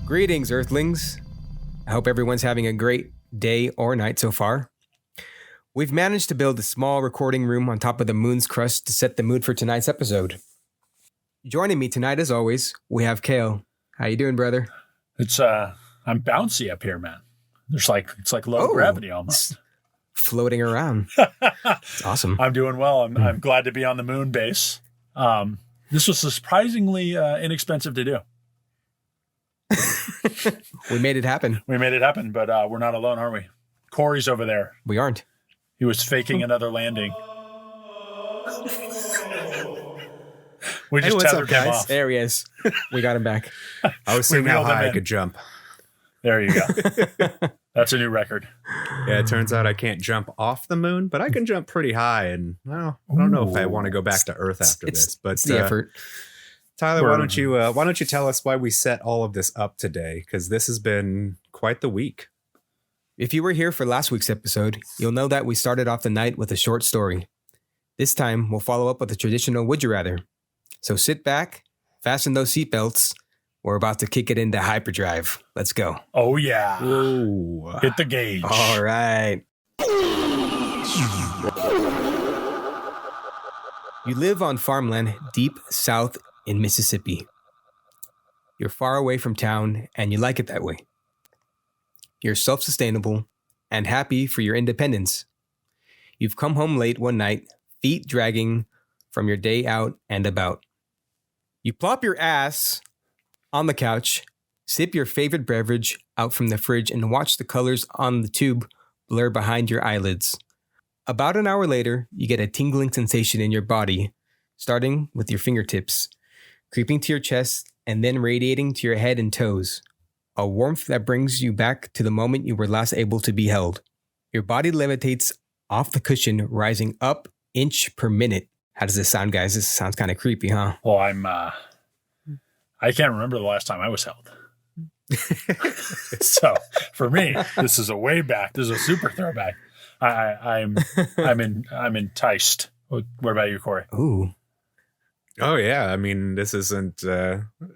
Greetings, Earthlings. I hope everyone's having a great day or night so far. We've managed to build a small recording room on top of the moon's crust to set the mood for tonight's episode. Joining me tonight, as always, we have Cale. How you doing, brother? I'm bouncy up here, man. It's like low gravity almost. Floating around. It's awesome. I'm doing well. I'm glad to be on the moon base. This was surprisingly inexpensive to do. We made it happen. But we're not alone, are we? Corey's over there. We aren't. He was faking another landing. We just tethered him off. There he is. We got him back. I was seeing how high I could jump. There you go. That's a new record. Yeah, it turns out I can't jump off the moon, but I can jump pretty high. And well, I don't know if I want to go back to Earth after this. But it's the effort. Tyler, why don't you tell us why we set all of this up today? Because this has been quite the week. If you were here for last week's episode, you'll know that we started off the night with a short story. This time, we'll follow up with a traditional Would You Rather. So sit back, fasten those seatbelts. We're about to kick it into hyperdrive. Let's go. Oh, yeah. Whoa. Hit the gauge. All right. You live on farmland deep south in Mississippi. You're far away from town, and you like it that way. You're self-sustainable and happy for your independence. You've come home late one night, feet dragging from your day out and about. You plop your ass on the couch, sip your favorite beverage out from the fridge, and watch the colors on the tube blur behind your eyelids. About an hour later, you get a tingling sensation in your body, starting with your fingertips, creeping to your chest, and then radiating to your head and toes. A warmth that brings you back to the moment you were last able to be held. Your body levitates off the cushion, rising up inch per minute. How does this sound, guys? This sounds kind of creepy, huh? Well, I can't remember the last time I was held. So for me, this is a way back. This is a super throwback. I'm enticed. What about you, Corey? Ooh. Oh, yeah. I mean, this isn't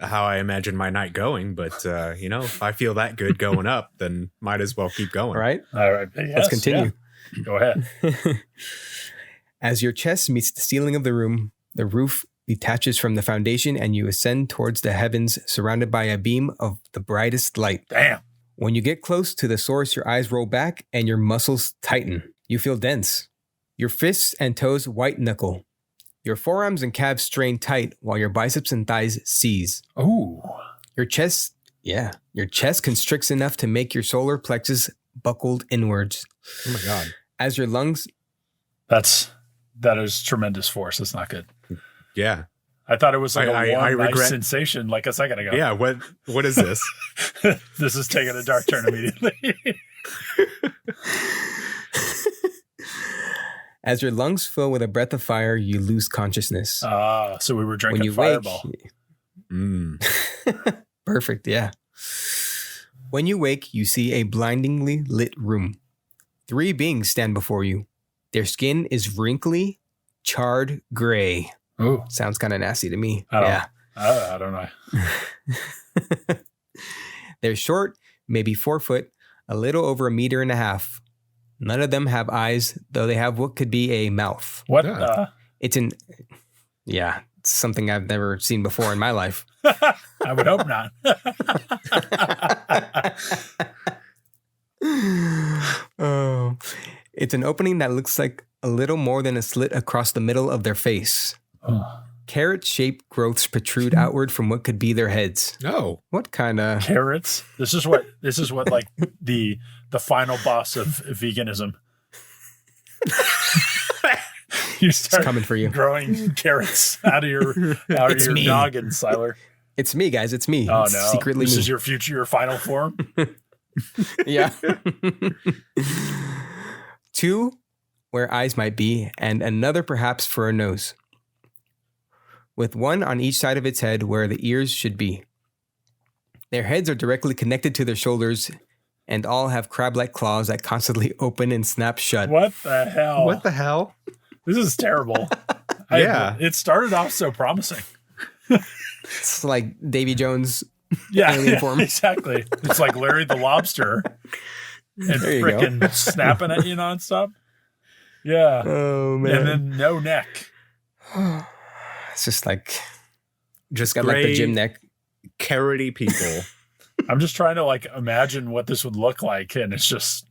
how I imagine my night going, but, if I feel that good going up, then might as well keep going. All right. Yes, let's continue. Yeah. Go ahead. As your chest meets the ceiling of the room, the roof detaches from the foundation and you ascend towards the heavens surrounded by a beam of the brightest light. Damn. When you get close to the source, your eyes roll back and your muscles tighten. You feel dense. Your fists and toes white knuckle. Your forearms and calves strain tight while your biceps and thighs seize. Ooh. Your chest constricts enough to make your solar plexus buckled inwards. Oh my God. As your lungs... That is tremendous force. That's not good. Yeah. I thought it was like I nice regret sensation like a second ago. Yeah. What is this? This is taking a dark turn immediately. As your lungs fill with a breath of fire, you lose consciousness. So we were drinking when you Fireball. Perfect, yeah. When you wake, you see a blindingly lit room. 3 beings stand before you. Their skin is wrinkly, charred gray. Ooh. Sounds kind of nasty to me. I don't know. They're short, maybe 4 foot, a little over 1.5 meters. None of them have eyes, though they have what could be a mouth. What? It's something I've never seen before in my life. I would hope not. Oh, it's an opening that looks like a little more than a slit across the middle of their face. Oh. Carrot-shaped growths protrude outward from what could be their heads. No. What kind of carrots? This is what like the final boss of veganism. You start coming for you. Growing carrots out of your noggin, Siler. It's me, guys. It's me. Oh, it's no. Secretly this me. is your future, your final form? Yeah. 2 where eyes might be, and another perhaps for a nose, with one on each side of its head where the ears should be. Their heads are directly connected to their shoulders, and all have crab-like claws that constantly open and snap shut. What the hell? What the hell? This is terrible. Yeah. It started off so promising. It's like Davy Jones Yeah, alien form. exactly. It's like Larry the Lobster and There you freaking snapping at you nonstop. Yeah. Oh man. And then no neck. It's just like Just got like the gray, gym neck. carroty people. I'm just trying to like imagine what this would look like, and it's just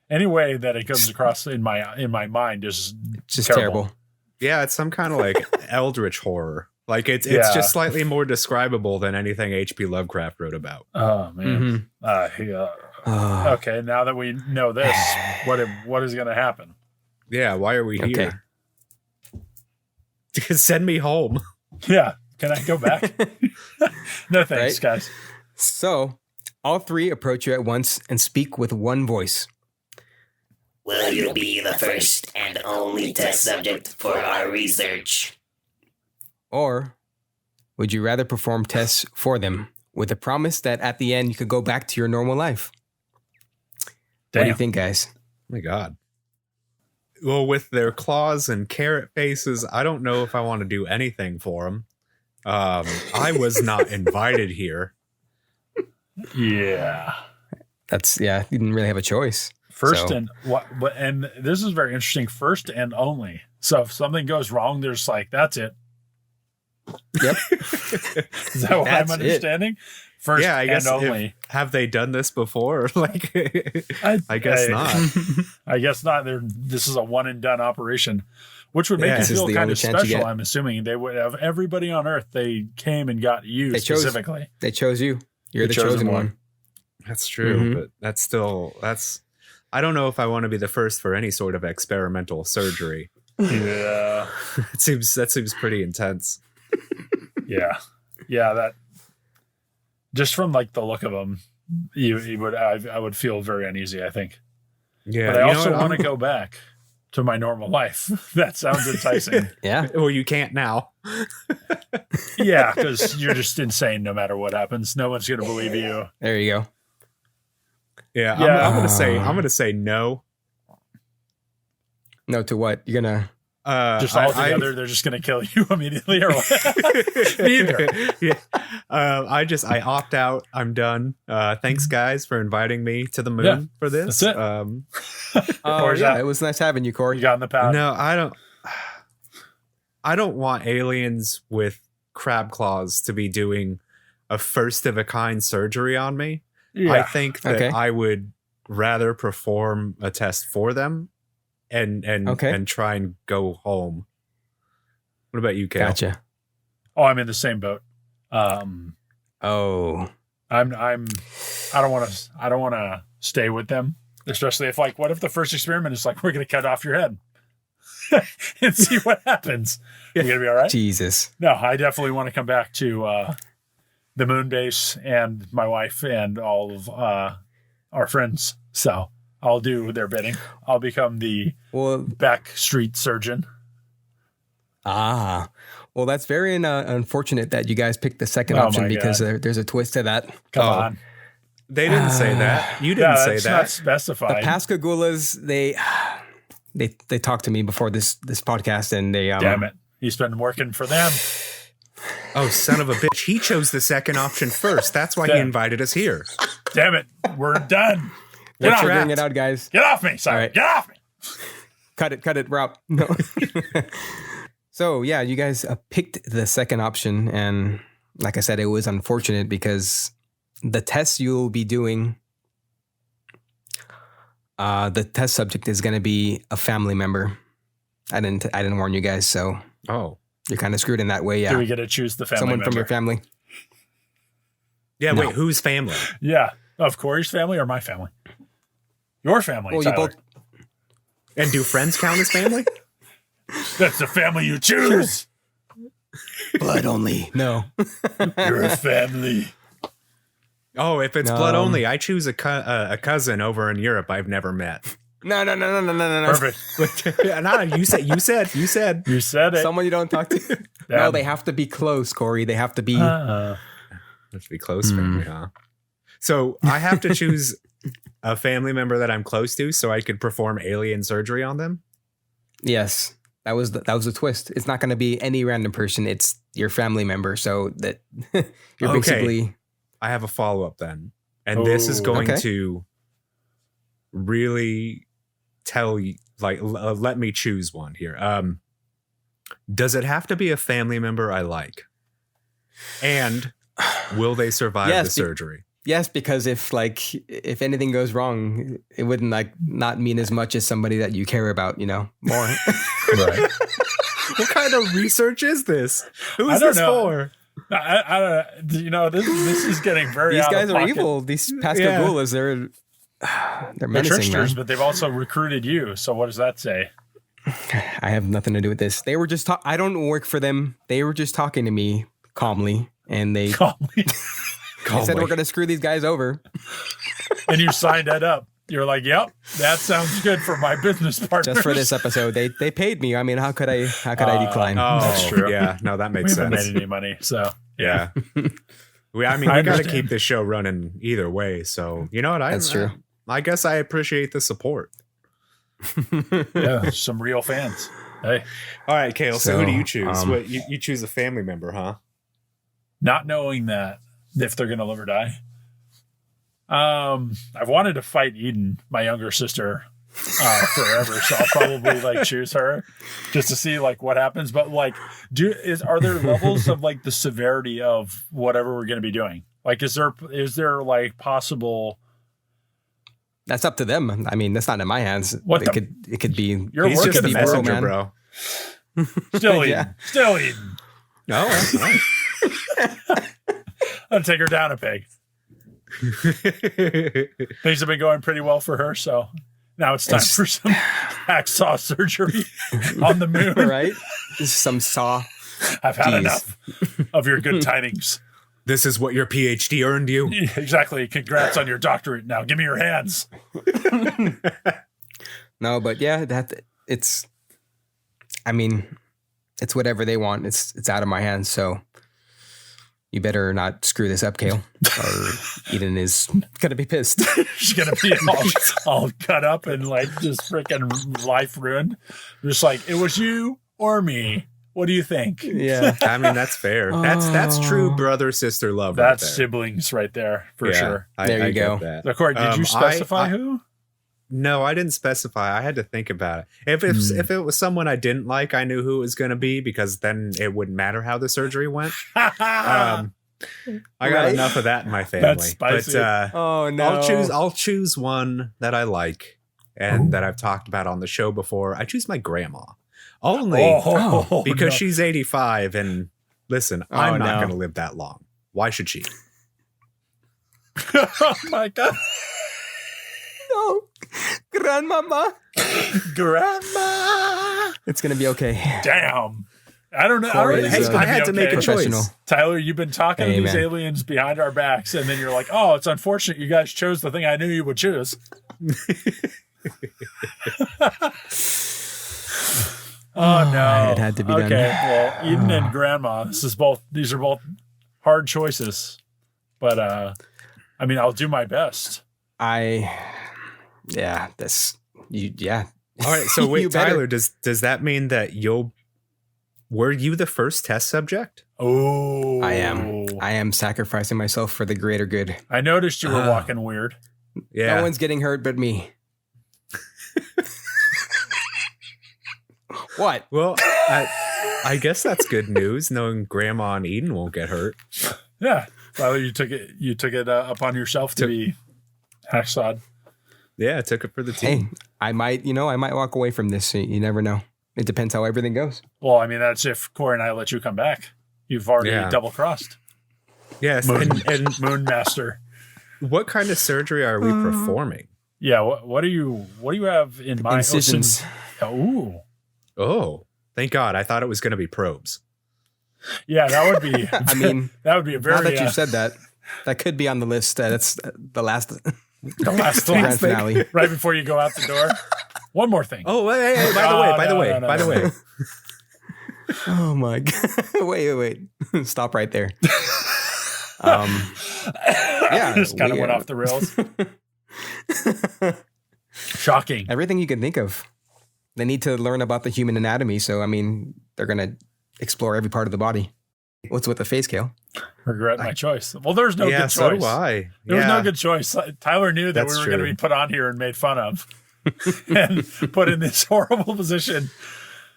any way that it comes across in my mind is Just terrible. Yeah, it's some kind of like eldritch horror. Like it's Yeah. just slightly more describable than anything H.P. Lovecraft wrote about. Oh man. Yeah. Oh, Okay, now that we know this, what is going to happen? Yeah, why are we Okay. here? Send me home. Yeah, can I go back? No thanks, Right? guys. so all three approach you at once and speak with one voice. Will you be the first and only test subject for our research? Or would you rather perform tests for them with a promise that at the end you could go back to your normal life? What do you Damn. think, guys? Oh my God. Well, with their claws and carrot faces, I don't know if I want to do anything for them. I was not invited here. Yeah. You didn't really have a choice. First So- and what? And this is very interesting. First and only. So if something goes wrong, there's like that's it. Yep. Is that what That's I'm it. understanding? First Yeah, I guess. and only. Have they done this before? Like, I guess not. I guess not. This is a one and done operation, which would make Yeah. you This is feel the kind only of chance you special. get. I'm assuming they would have everybody on Earth. They came and got you They chose- specifically. They chose you. You're The the chosen chosen one. one. That's true, Mhm. but that's. I don't know if I want to be the first for any sort of experimental surgery. Yeah. That seems pretty intense. Yeah. Yeah. That just from like the look of them, I would feel very uneasy, I think. Yeah, But I you know also what? want to go back to my normal life. That sounds enticing. Yeah. Well, you can't now. Yeah, because you're just insane no matter what happens. No one's going to believe you. There you go. Yeah, Yeah. I'm gonna say no. No, to what? You're gonna. Just all together, they're just going to kill you immediately or what? Neither. Yeah. I opt out. I'm done. Thanks guys for inviting me to the moon Yeah, for this. that's it. Oh, Corey's yeah. out. It was nice having you, Corey. You got in the path. No, I don't want aliens with crab claws to be doing a first of a kind surgery on me. Yeah. I think that Okay. I would rather perform a test for them and Okay. and try and go home. What about you, Cale? Gotcha. Oh, I'm in the same boat. Oh. I don't want to stay with them, especially if like, what if the first experiment is like, we're going to cut off your head and see what happens. You going to be all right? Jesus. No, I definitely want to come back to the moon base and my wife and all of our friends. So I'll do their bidding. I'll become the Well, back street surgeon. well, that's very unfortunate that you guys picked the second Oh option my because God. there's a twist to that. Come Oh, on. They didn't say that. You Yeah, didn't say that's that. not The specified. Pascagoulas, they talked to me before this podcast, and they Damn it. He's been working for them. Oh, son of a bitch. He chose the second option first. That's why he Damn. invited us here. Damn it. We're done. We're Get off, figuring it out, guys. Get off me. Sorry. All right. Get off me. Cut it, Rob. No. So yeah, you guys picked the second option, and like I said, it was unfortunate because the test you'll be doing, the test subject is going to be a family member. I didn't warn you guys, so Oh. you're kind of screwed in that way. Do we Yeah, get to choose the family someone member? from your family. Yeah, No. wait, whose family? Yeah. Of Corey's family or my family? Your family, Well, you Tyler. both. And do friends count as family? That's the family you choose. Blood only. No. You're a family. Oh, if it's No. blood only, I choose a cousin over in Europe I've never met. No. Perfect. No, you said. You said it. Someone you don't talk to. No, Damn. they have to be close, Corey. They have to be. Let's be close family, huh? So I have to choose a family member that I'm close to so I could perform alien surgery on them? Yes, that was the twist. It's not going to be any random person. It's your family member. So that you're Okay. basically I have a follow-up then. And this is going Okay. to really tell you, like, let me choose one here. Does it have to be a family member I like? And will they survive Yes, the surgery? Yes, because if anything goes wrong, it wouldn't not mean as much as somebody that you care about, more. Right. What kind of research is this? Who I is don't this know. for? I don't. This is getting very. These out guys of are pocket. evil. These Yeah. Pascagoulas, they're They're menacing, tricksters, man. but they've also recruited you. So what does that say? I have nothing to do with this. They were just I don't work for them. They were just talking to me calmly, and they Calmly. said we're going to screw these guys over. And you signed that up. You're like, yep, that sounds good for my business partner. Just for this episode. They paid me. I mean, how could I decline? Oh, That's true. Yeah, no, that We makes haven't sense. made any money, so Yeah. we I got to understand. keep this show running either way. So, you know what? That's true. I guess I appreciate the support. yeah, some real fans. Hey, All right, Cale. So, who do you choose? um, What you choose a family member, huh? not knowing that if they're gonna live or die. I've wanted to fight Eden, my younger sister, forever. So I'll probably choose her just to see what happens. But are there levels of the severity of whatever we're going to be doing? Is there possible? That's up to them. I mean, that's not in my hands. What it could be. You're He's working just a for messenger, man. bro. Still Eden, Yeah. still Eden. No, all right. I'll take her down a peg. Things have been going pretty well for her, so now it's time for some hacksaw surgery on the moon. Right? Some saw. I've had Jeez. enough of your good tidings. This is what your PhD earned you. Exactly. Congrats on your doctorate. Now give me your hands. No, but yeah, it's whatever they want. It's out of my hands, so you better not screw this up, Cale, or Eden is gonna be pissed. She's gonna be all cut up and just freaking life ruined. Just it was you or me. What do you think? Yeah. I mean, that's fair. That's true brother sister love. That's right there. siblings right there for sure. There you get go. that. So, Corey, did you specify I- who? No, I didn't specify. I had to think about it. If it was someone I didn't like, I knew who it was going to be because then it wouldn't matter how the surgery went. I got Right? enough of that in my family. That's spicy. But Oh no. I'll choose one that I like and that I've talked about on the show before. I choose my grandma. Only because she's 85 and listen, I'm not no. going to live that long. Why should she? Oh my god, No. Grandmama. grandma! It's gonna be okay. Damn. I don't know. Corey I, is, it's I gonna had be to make a okay. Professional. choice. Tyler, you've been talking to these Amen. aliens behind our backs, and then you're like, "Oh, it's unfortunate you guys chose the thing I knew you would choose." Oh no! It had to be done. Okay, well, Eden and Grandma. These are both hard choices, but I'll do my best. Yeah. All right, so You wait, better. Tyler, does that mean that were you the first test subject? Oh, I am sacrificing myself for the greater good. I noticed you were walking weird. Yeah. No one's getting hurt but me. What? Well, I guess that's good news, knowing Grandma and Eden won't get hurt. Yeah, Tyler, you took it upon yourself to be hacksawed. Yeah, I took it for the team. Hey, I might walk away from this. You never know. It depends how everything goes. Well, that's if Corey and I let you come back. You've already double crossed. Yes, and Moon Master. what kind of surgery are we performing? Yeah, what do you have in mind? Incisions. Ooh. Oh, thank God. I thought it was going to be probes. Yeah, that would be. I mean, that would be a very. now that you said that, that could be on the list. That's the last the last grand thing, finale. right before you go out the door. One more thing. Oh, hey, by the way. Oh my god! Wait! Stop right there. Yeah, Just kind of went off the rails. Shocking. Everything you can think of. They need to learn about the human anatomy, so they're gonna explore every part of the body. What's with the face, Cale? Regret my choice. Well, there's no good choice. So do I. There was no good choice. Tyler knew that we were going to be put on here and made fun of and put in this horrible position.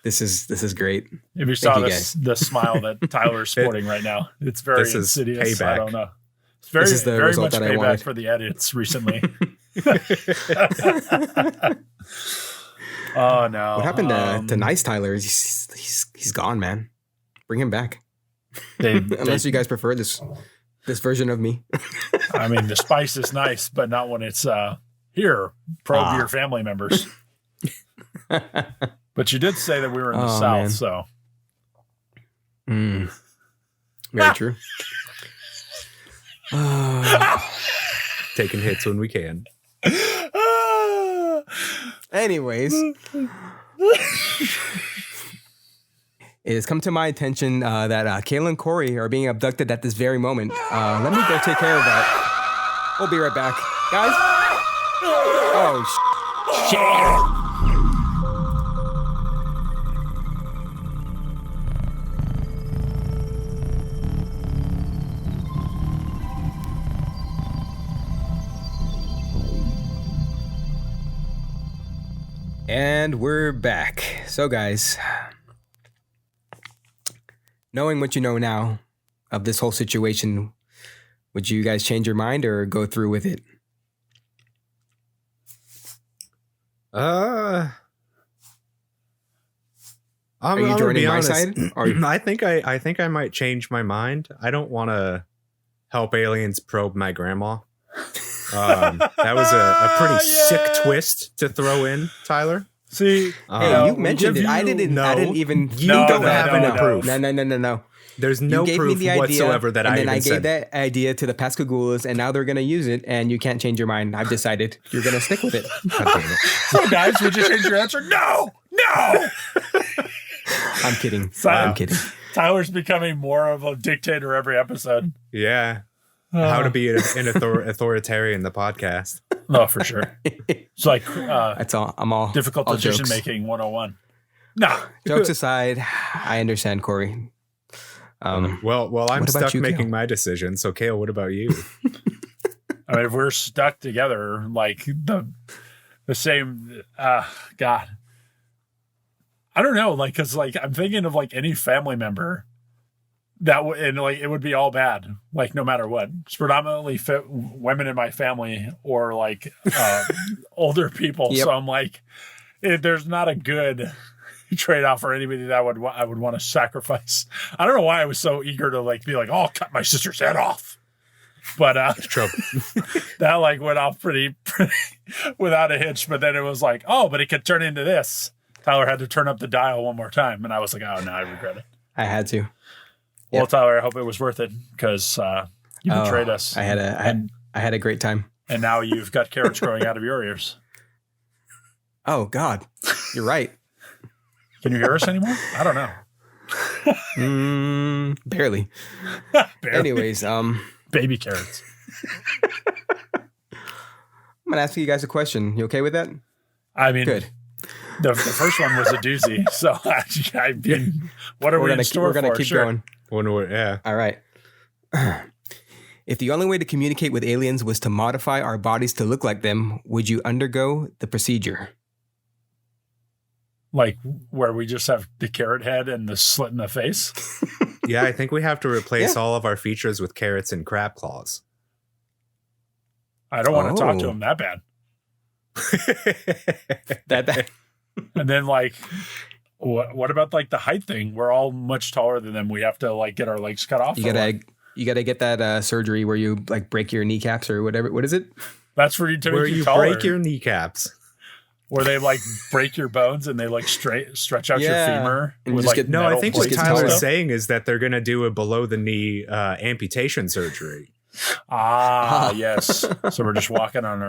This is great. If you saw the smile that Tyler's sporting right now, it's very insidious. Payback. I don't know. It's very, very much payback for the edits recently. Oh no! What happened to Nice Tyler? He's gone, man. Bring him back. Unless you guys prefer this version of me. I mean, the spice is nice, but not when it's here. Probe your family members. But you did say that we were in the South, man. So. Very true. Taking hits when we can. Anyways. It has come to my attention that Cale and Corey are being abducted at this very moment. Let me go take care of that. We'll be right back. Guys? Oh, shit. And we're back. So, guys, knowing what you know now of this whole situation, would you guys change your mind or go through with it? I'm Are you joining my side? I think I might change my mind. I don't want to help aliens probe my grandma. That was a pretty sick twist to throw in, Tyler. See, hey, you mentioned it. I didn't even. You don't have any proof. No. There's no proof whatsoever that I even said. And then I gave that idea to the Pascagoulas, and now they're going to use it, and you can't change your mind. I've decided you're going to stick with it. So, guys, would you change your answer? No. I'm kidding. I'm kidding. Tyler's becoming more of a dictator every episode. Yeah. How to be an authoritarian, the podcast. Oh, for sure. It's like that's all. I'm all difficult all decision jokes. Making 101. Nah. Jokes aside, I understand, Corey. Well, I'm stuck making my decision. So, Cale, what about you? I mean, if we're stuck together, like the same, God, I don't know, like, cause like I'm thinking of like any family member that and like it would be all bad, like no matter what. It's predominantly women in my family or like older people. Yep. So I'm like, there's not a good trade-off for anybody that I would want to sacrifice. I don't know why I was so eager to like be like, oh, cut my sister's head off. But that like went off pretty without a hitch. But then it was like, oh, but it could turn into this. Tyler had to turn up the dial one more time, and I was like, oh no, I regret it. I had to. Well, Tyler, I hope it was worth it because you betrayed us. I had a great time. And now you've got carrots growing out of your ears. Oh God, you're right. Can you hear us anymore? I don't know. Barely. Anyways, baby carrots. I'm gonna ask you guys a question. You okay with that? I mean, good. The first one was a doozy. So I mean, what are we in store for? We're gonna keep going. Yeah. All right. If the only way to communicate with aliens was to modify our bodies to look like them, would you undergo the procedure? Like where we just have the carrot head and the slit in the face? Yeah, I think we have to replace all of our features with carrots and crab claws. I don't want to talk to him that bad. that. And then like, what about like the height thing? We're all much taller than them. We have to like get our legs cut off. You gotta get that surgery where you like break your kneecaps or whatever. What is it? That's for you to where make you taller. Break your kneecaps. Where they like break your bones and they like stretch out your femur. And with, like, I think what Tyler's saying is that they're going to do a below the knee amputation surgery. Yes. So we're just walking on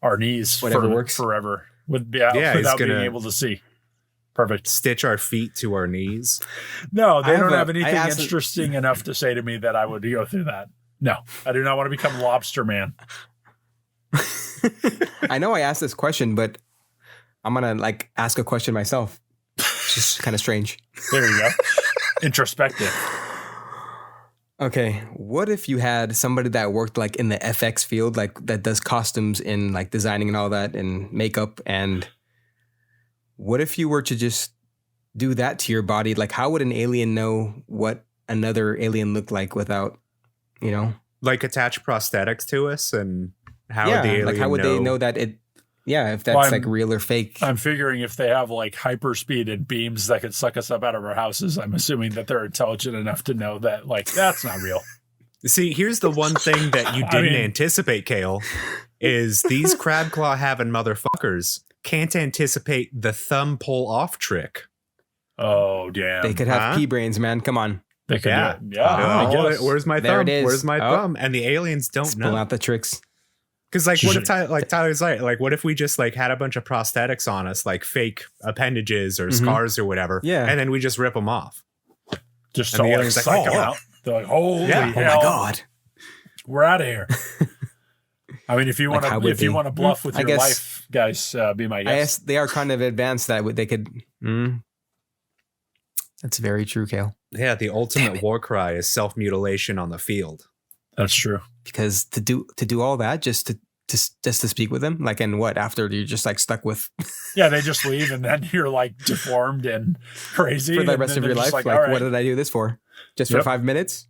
our knees works forever without being able to see. Perfect. Stitch our feet to our knees. No, they don't have anything interesting enough to say to me that I would go through that. No, I do not want to become Lobster Man. I know I asked this question, but I'm going to like ask a question myself. It's just kind of strange. There you go. Introspective. Okay, what if you had somebody that worked like in the FX field, like that does costumes in like designing and all that and makeup, and what if you were to just do that to your body? Like, how would an alien know what another alien looked like without, you know? Like attach prosthetics to us, and how would the alien like how would they know that it? Yeah, if that's like real or fake. I'm figuring if they have like hyperspeed and beams that could suck us up out of our houses, I'm assuming that they're intelligent enough to know that like that's not real. See, here's the one thing that you didn't anticipate, Cale, is these crab claw having motherfuckers can't anticipate the thumb pull off trick. Oh damn! They could have pea brains, man. Come on. They could do it. Yeah. I guess. Where's my There thumb? it is. Where's my thumb? And the aliens don't Pull know. out the tricks. Because like, what if Tyler's like, what if we just like had a bunch of prosthetics on us, like fake appendages or scars or whatever, and then we just rip them off? Just and so the like, aliens psych like, them out. They're like, holy hell. Oh my god. We're out of here. I mean, if you want Like, to bluff with I your guess- life, guys, be my I guest. guess they are kind of advanced that they could. That's very true, Cale. Yeah, the ultimate war cry is self-mutilation on the field. That's true. Because to do all that just to speak with them, like, and what after you're just like stuck with Yeah, they just leave and then you're like deformed and crazy for the and rest then of your they're just life. all Like, right. what did I do this for? Just for 5 minutes?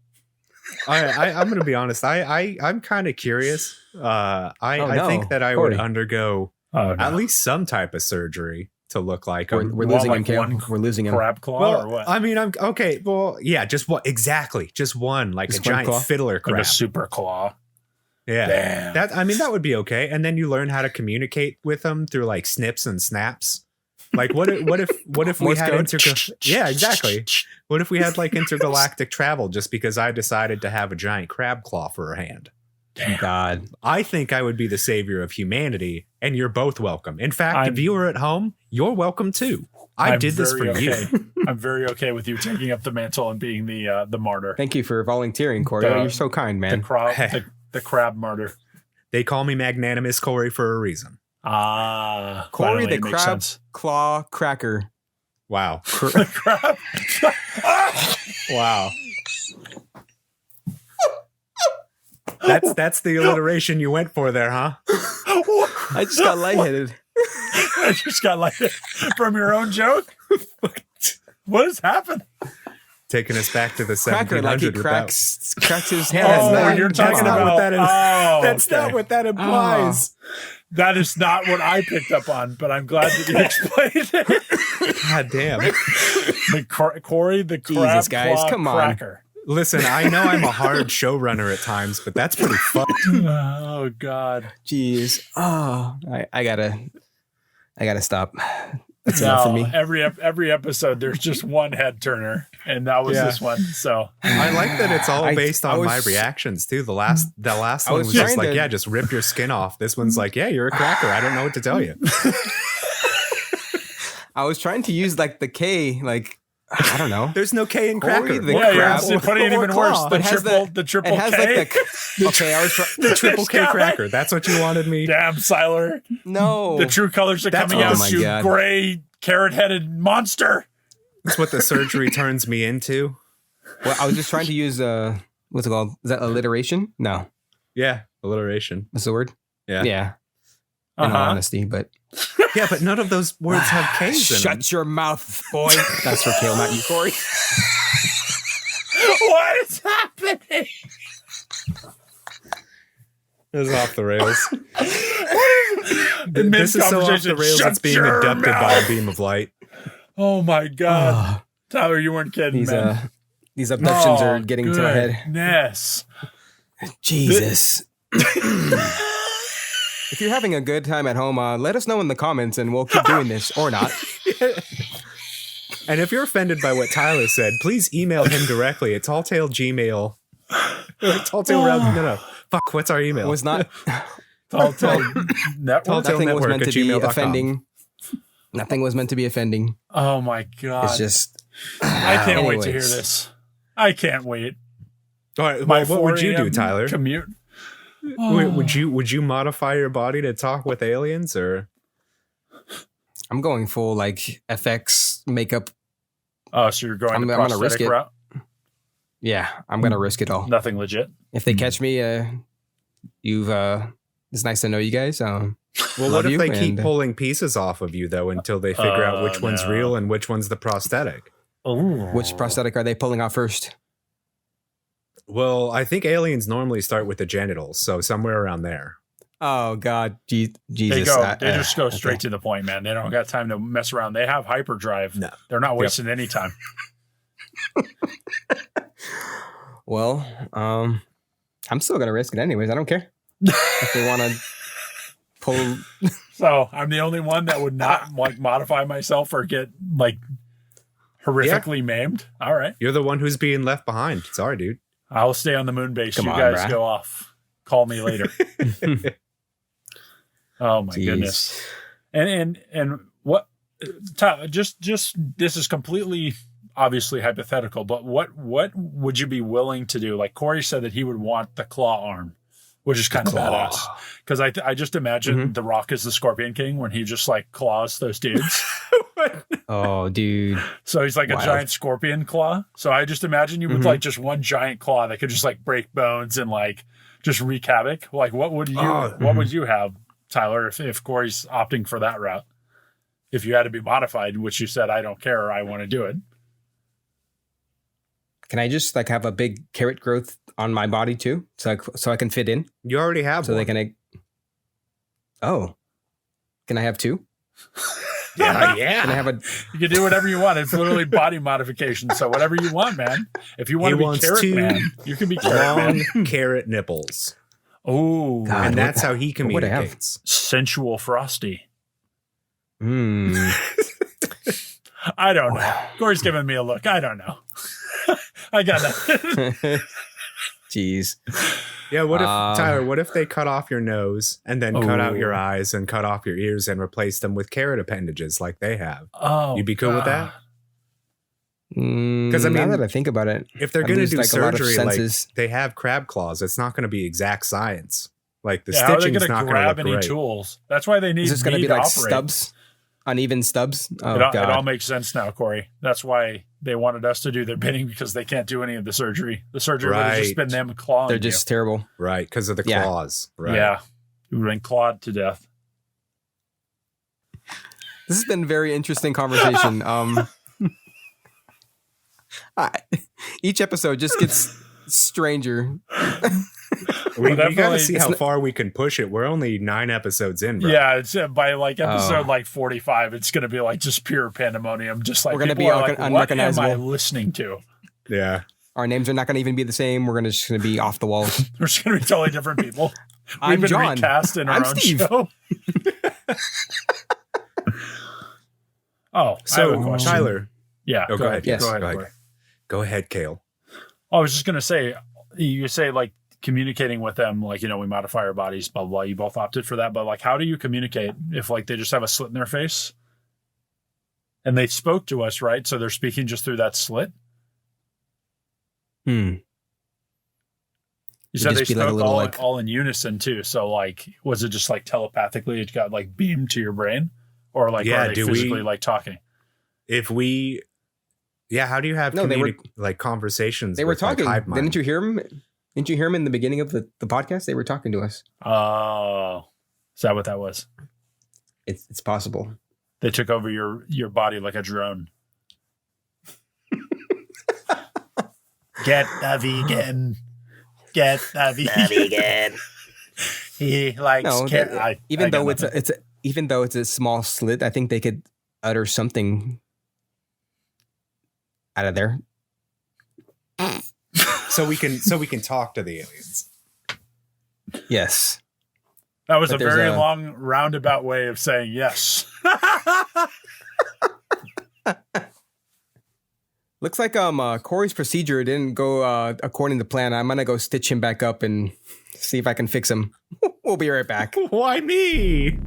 I'm going to be honest. I'm kind of curious. I think that I Corey. would undergo Oh, no. at least some type of surgery to look like We're him. losing like him, Cale. one We're losing him. crab claw Well, or what? I mean, I'm okay. Well, yeah, just what exactly? Just one, like Just a one giant claw? fiddler Like crab. a super claw. Yeah, Damn. that would be okay. And then you learn how to communicate with them through like snips and snaps. Like what if we Morse had code? yeah, exactly. What if we had like intergalactic travel just because I decided to have a giant crab claw for a hand? God. I think I would be the savior of humanity, and you're both welcome. In fact, if you were at home, you're welcome too. I did this for you. I'm very okay with you taking up the mantle and being the martyr. Thank you for volunteering, Corey. You're so kind, man. The crab martyr. They call me Magnanimous Corey for a reason. Ah, Corey finally, the it makes crab sense. claw cracker. Wow. The crab. Wow. That's the alliteration you went for there, huh? I just got lightheaded. I just got like from your own joke. What has happened? Taking us back to the 1700s. Cracker, like he with that. cracks his Yeah, hand. that's not- you're talking that's not about what that is. Oh, That's okay. not what that implies. That is not what I picked up on, but I'm glad that you explained it. God damn. Corey the crab Jesus, guys, claw come on. cracker. Listen, I know I'm a hard showrunner at times, but that's pretty fucked. Oh God. Jeez. Oh, I gotta stop. That's enough for me. Every episode, there's just one head turner, and that was this one. So I like that it's all based I on was- my reactions too. The last one was was just trying like, to- yeah, just rip your skin off. This one's like, yeah, you're a cracker. I don't know what to tell you. I was trying to use like the K, like I don't know. There's no K in Corey cracker. the yeah, crab you're putting it or even worse. claw. The It has triple It has K. like the okay. I was The triple K Got it. cracker. That's what you wanted me. Damn, Siler. no. The true colors are That's coming what- out. Oh my You God. gray carrot-headed monster. That's what the surgery turns me into. Well, I was just trying to use what's it called? Is that alliteration? No, Yeah, alliteration. what's the word? Yeah. Yeah. In all honesty, but Yeah, but none of those words have K's in them. shut your mouth, boy. That's for Cale, not you, Corey. What is happening? It was off the rails. In This is so off the mid-conversation, rails. shut It's being your abducted by mouth. a beam of light. Oh my God, Ah, Tyler, you weren't kidding, man. these abductions are getting to my head. Goodness. Jesus. If you're having a good time at home, let us know in the comments and we'll keep doing this or not. And if you're offended by what Tyler said, please email him directly. It's alltailgmail. No. Fuck, what's our email? It was not. Telltale Network. Telltale Nothing was Network meant at to be gmail.com. offending. Nothing was meant to be offending. Oh my God. It's just. I can't wait to hear Anyways. this. I can't wait. All right, My well, what would you 4 do, a.m. Tyler? Commute. Would you modify your body to talk with aliens, or I'm going full like FX makeup. Oh, so you're going I'm the gonna risk prosthetic it. route? Yeah, I'm gonna risk it all. Nothing legit. If they catch me, it's nice to know you guys. Well, love what if you they keep and- pulling pieces off of you though until they figure out which one's no. real and which one's the prosthetic? Ooh. Which prosthetic are they pulling out first? Well, I think aliens normally start with the genitals, so somewhere around there. Oh God, Jesus! They just go straight to the point, man. They don't got time to mess around. They have hyperdrive. No. They're not wasting any time. Well, I'm still gonna risk it anyways. I don't care if they want to pull. So I'm the only one that would not like modify myself or get like horrifically maimed. All right, You're the one who's being left behind. Sorry, dude. I'll stay on the moon base. Come you on, guys brah. go off. Call me later. Oh my Jeez. goodness. And what? Tyler, just this is completely obviously hypothetical, but what would you be willing to do? Like Corey said that he would want the claw arm, which is kind of badass. Because I just imagine The Rock is the Scorpion King when he just like claws those dudes. Oh, dude. So he's like Wild. a giant scorpion claw. So I just imagine you with like just one giant claw that could just like break bones and like just wreak havoc. Like what would you have, Tyler, if Corey's opting for that route? If you had to be modified, which you said I don't care or I want to do it. Can I just like have a big carrot growth on my body too, so I can fit in? You already have So one. they can. Oh, can I have two? Yeah. Can I have a? You can do whatever you want. It's literally body modification. So whatever you want, man. If you want He to be wants carrot two man, you can be carrot man. long carrot nipples. Oh, God. And that's how he what would I have? communicates. sensual frosty. Hmm. I don't know. Corey's giving me a look. I don't know. I got nothing. Jeez. Yeah, what if Tyler, what if they cut off your nose and then cut out your eyes and cut off your ears and replace them with carrot appendages like they have? Oh, You'd be cool with that? Because I mean, now that I think about it, If they're I going to lose, do like, a lot of surgery like senses. they have crab claws, it's not going to be exact science. Like the Yeah, how are they stitching's going not to going to grab look any great. tools? That's why they need is this going to me be like operate. stubs, uneven stubs? Oh It all God. makes sense now, Corey. That's why they wanted us to do their bidding because they can't do any of the surgery. The surgery would have just Right. been them clawing They're just terrible. Right, because of the Yeah. claws. you. Right. Yeah. You would have been clawed to death. This has been a very interesting conversation. Each episode just gets stranger. We got to definitely- see how far we can push it. We're only 9 episodes in, bro. Yeah, it's by like episode Oh. like 45, it's going to be like just pure pandemonium. Just like We're gonna people be are like, what am I unrecognizable. listening to? Yeah. Our names are not going to even be the same. We're just going to be off the walls. We're just going to be totally different people. I'm We've been John. recast in our I'm own Steve. show. Oh, I have a So, question. Tyler, Yeah, Oh, go ahead. Yes. Go ahead. Go ahead. Corey. go ahead, Cale. I was just going to say, you say like communicating with them, like, we modify our bodies, blah, blah, blah. You both opted for that. But like, how do you communicate if like they just have a slit in their face? And they spoke to us, right? So they're speaking just through that slit? Hmm. You said they just be like a spoke little, all, like- all in unison too. So like, was it just like telepathically it got like beamed to your brain? Or like, Yeah, are they do physically we- like talking? How do you have No, they were- like conversations? They were with, like, talking. hive mind? Didn't you hear them? Didn't you hear them in the beginning of the podcast? They were talking to us. Oh, is that what that was? It's possible. They took over your body like a drone. Get the vegan. Get the vegan. Vegan. He likes No, even though it's a small slit, I think they could utter something out of there. so we can talk to the aliens. Yes. that was but a there's very a- long roundabout way of saying yes. Looks like Corey's procedure didn't go according to plan. I'm gonna go stitch him back up and see if I can fix him. We'll be right back. Why me?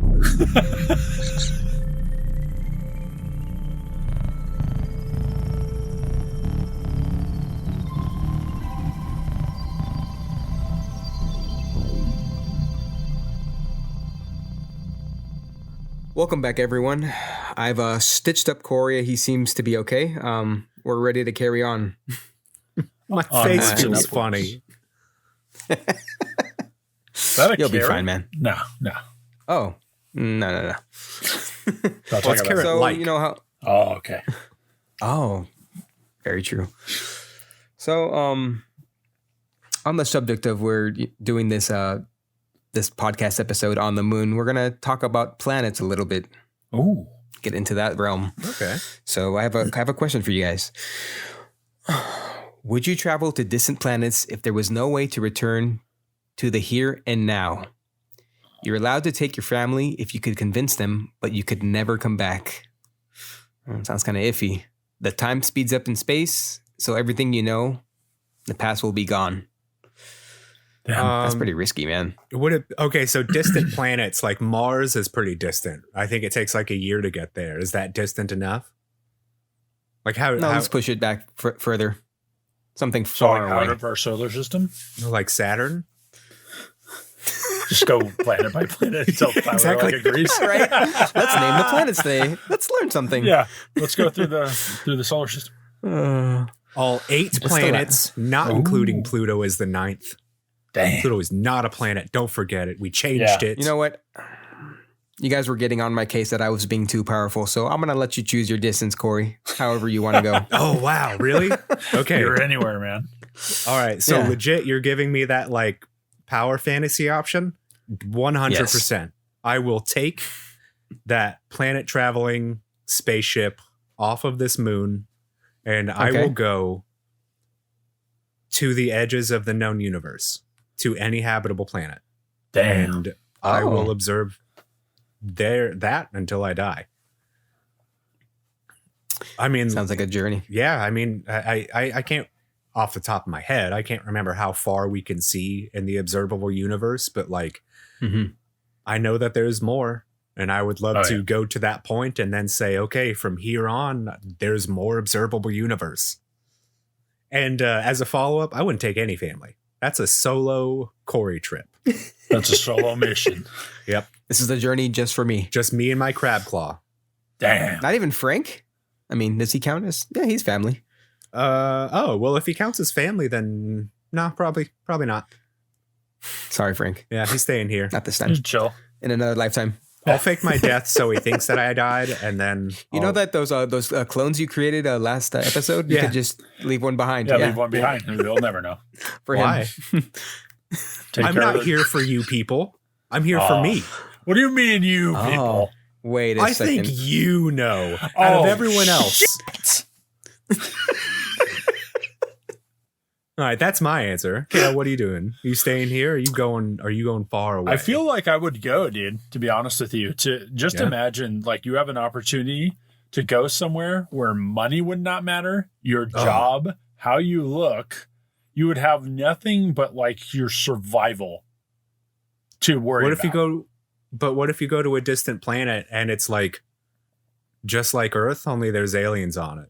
Welcome back, everyone. I've stitched up Corey. He seems to be okay. We're ready to carry on. My Oh, face that's feels enough. funny. Is that a You'll be carrot? fine, man. No. Oh, no. Don't What's talk about carrot that. So, like? you know how... Oh, okay. Oh, very true. So, on the subject of we're doing this this podcast episode on the moon, we're gonna talk about planets a little bit. Ooh. Get into that realm. Okay. So, I have a question for you guys. Would you travel to distant planets if there was no way to return to the here and now? You're allowed to take your family if you could convince them, but you could never come back. Sounds kind of iffy. The time speeds up in space, so everything you know, the past will be gone. Damn. That's pretty risky, man. Okay, so distant planets like Mars is pretty distant. I think it takes like a year to get there. Is that distant enough? Like how Let's push it back further. Something So far like out away. of our solar system, like Saturn? just go planet by planet until Tyler Exactly. agrees. Right? Let's name the planets today. Let's learn something. Yeah, let's go through the solar system. All 8 still planets, not Ooh. including Pluto, is the 9th. Dang. Pluto is not a planet. Don't forget it. We changed Yeah. it. You know what? You guys were getting on my case that I was being too powerful, so I'm gonna let you choose your distance, Corey. However you want to go. Oh wow, really? Okay. You're anywhere, man. All right. So Yeah. legit, you're giving me that like power fantasy option? 100%. I will take that planet traveling spaceship off of this moon, and I Okay. will go to the edges of the known universe, to any habitable planet. Damn. And I Oh. will observe that until I die. I mean, Sounds like a journey. yeah, I mean, I can't, off the top of my head, I can't remember how far we can see in the observable universe, but like, Mm-hmm. I know that there's more, and I would love Oh, to yeah. go to that point and then say, okay, from here on, there's more observable universe. And as a follow up, I wouldn't take any family. That's a solo Corey trip. That's a solo mission. Yep, This is a journey just for me. just me and my crab claw. Damn. Not even Frank. I mean, does he count as? Yeah, he's family. Oh well, if he counts as family, then no, probably not. Sorry, Frank. Yeah, he's staying here. Not this time. Just chill. In another lifetime. I'll fake my death so he thinks that I died, and then You know I'll- that those clones you created last episode? You Yeah. could just leave one behind. Yeah, leave one behind. We'll never know. For Why? him. Take I'm care not of it. here for you people. I'm here Oh. for me. What do you mean, you Oh, people? wait a I second. think you know out of Oh, everyone else. All right, that's my answer. Cale, what are you doing? Are you staying here? Are you going far away? I feel like I would go, dude, to be honest with you. To just Yeah. imagine like you have an opportunity to go somewhere where money would not matter, your Oh. job, how you look, you would have nothing but like your survival to worry What if you about. go but what if you go to a distant planet and it's like just like Earth, only there's aliens on it?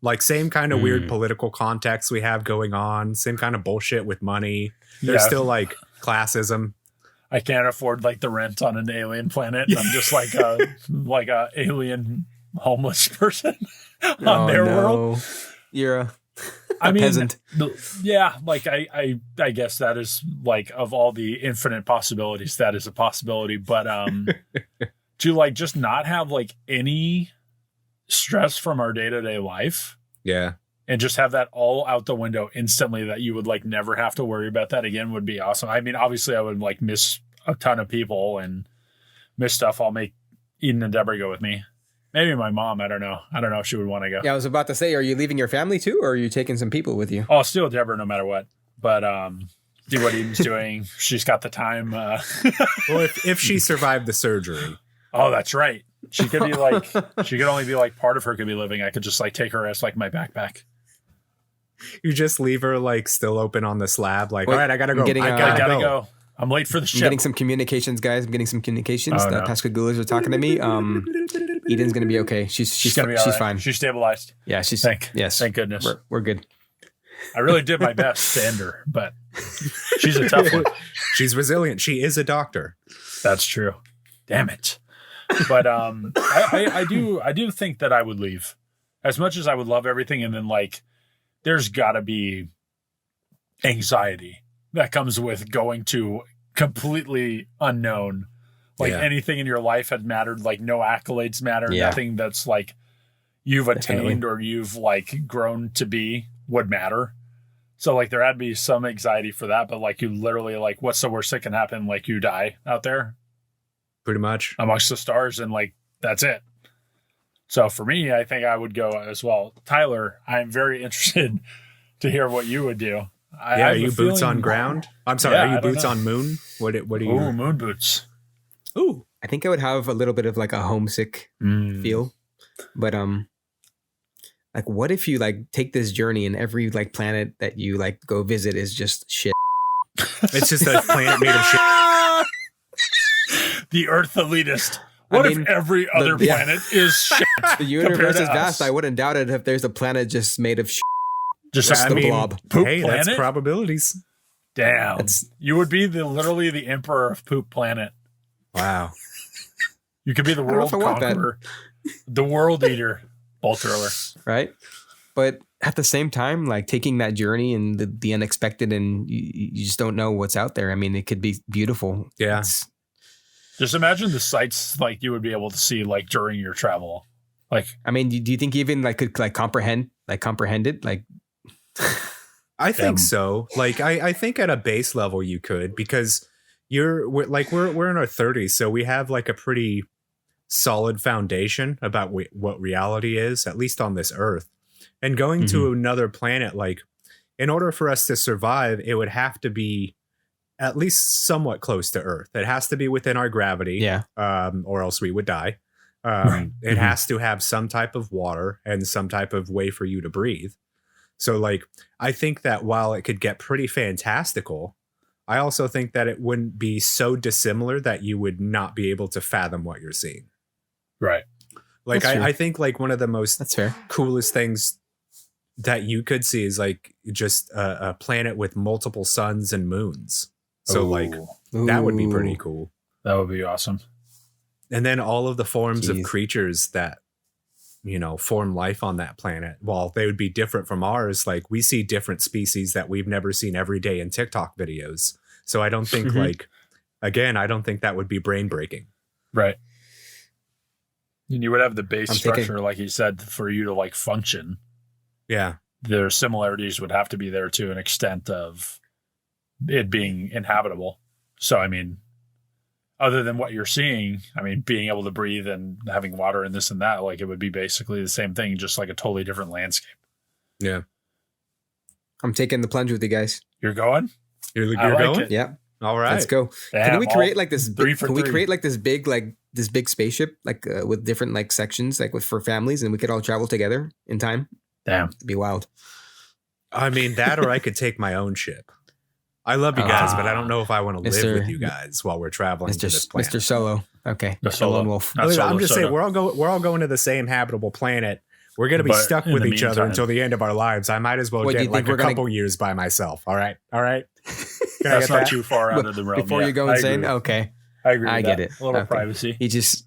Like same kind of weird political context we have going on, same kind of bullshit with money. There's Yeah. still like classism. I can't afford like the rent on an alien planet. I'm just like a alien homeless person on Oh, their no. world. You're a I mean, peasant. yeah, like I guess that is like of all the infinite possibilities, that is a possibility. But to like just not have like any stress from our day-to-day life Yeah. and just have that all out the window instantly, that you would like never have to worry about that again, would be awesome. I mean, obviously I would like miss a ton of people and miss stuff. I'll make Eden and Deborah go with me. Maybe my mom. I don't know if she would want to go. Yeah, I was about to say, are you leaving your family too, or are you taking some people with you? I'll steal Deborah no matter what. But do what Eden's doing. She's got the time. Well, if she survived the surgery. Oh, that's right. She could be like, she could only be like part of her could be living. I could just like take her as like my backpack. You just leave her like still open on the slab, like, Wait, all right, I gotta go. I'm getting, I uh, I gotta, gotta go. go. I'm late for the I'm ship. getting some communications, guys. I'm getting some communications. Oh, The no. Pascagoulas are talking to me. Eden's gonna be okay. She's gonna be all right. fine. She's stabilized. Yeah, she's Thank Yes, goodness. we're good. I really did my best to end her, but she's a tough one. She's resilient. She is a doctor. That's true. Damn it. But I do think that I would leave. As much as I would love everything, and then like there's gotta be anxiety that comes with going to completely unknown. Like anything in your life had mattered, like no accolades matter, nothing that's like you've attained or you've like grown to be would matter. So like there had to be some anxiety for that, but like you literally like what's the worst that can happen? Like you die out there Pretty much amongst the stars and like that's it. So for me, I think I would go as well. Tyler, I'm very interested to hear what you would do. Are you boots on ground? I'm sorry, are you boots on moon? What are you? Ooh, moon boots. Ooh. I think I would have a little bit of like a homesick feel. But like what if you like take this journey and every like planet that you like go visit is just shit? It's just a planet made of shit. The Earth elitist. What if every other planet is shit? The universe is vast. I wouldn't doubt it if there's a planet just made of shit. Just the blob. Poop hey, planet? That's probabilities. Damn. You would be literally the emperor of poop planet. Wow. You could be the world conqueror. The world eater. Bolt thrower. Right? But at the same time, like taking that journey and the unexpected and you just don't know what's out there. I mean, it could be beautiful. Yeah. Just imagine the sights like you would be able to see like during your travel. Like, I mean, do you think you even like could like comprehend it? Like, I think so. Like, I think at a base level you could, because we're in our 30s, so we have like a pretty solid foundation about what reality is, at least on this earth. And going to another planet, like, in order for us to survive, it would have to be at least somewhat close to Earth. It has to be within our gravity, or else we would die. It has to have some type of water and some type of way for you to breathe. So, like, I think that while it could get pretty fantastical, I also think that it wouldn't be so dissimilar that you would not be able to fathom what you're seeing. Right. Like, I think like one of the most coolest things that you could see is like just a planet with multiple suns and moons. So like that would be pretty cool. That would be awesome. And then all of the forms of creatures that, you know, form life on that planet, while they would be different from ours, like we see different species that we've never seen every day in TikTok videos. So I don't think like, again, I don't think that would be brain breaking. Right. And you would have the base structure, like you said, for you to like function. Yeah. Their similarities would have to be there to an extent of it being inhabitable. So, I mean, other than what you're seeing, I mean, being able to breathe and having water and this and that, like it would be basically the same thing, just like a totally different landscape. Yeah. I'm taking the plunge with you guys. You're going? You're going? It. Yeah. All right. Let's go. Damn, can we create like this we create like this big spaceship, like with different like sections, like for families, and we could all travel together in time? Damn. It'd be wild. I mean, that, or I could take my own ship. I love you guys, but I don't know if I want to live with you guys while we're traveling to this planet. Mr. Solo. Okay. The Lone Wolf. I'm just saying, we're all going to the same habitable planet. We're going to be stuck with each other until the end of our lives. I might as well get like a couple years by myself. All right. That's not too far out of the realm. Before you go insane? Okay. I agree with I get it. A little privacy. It's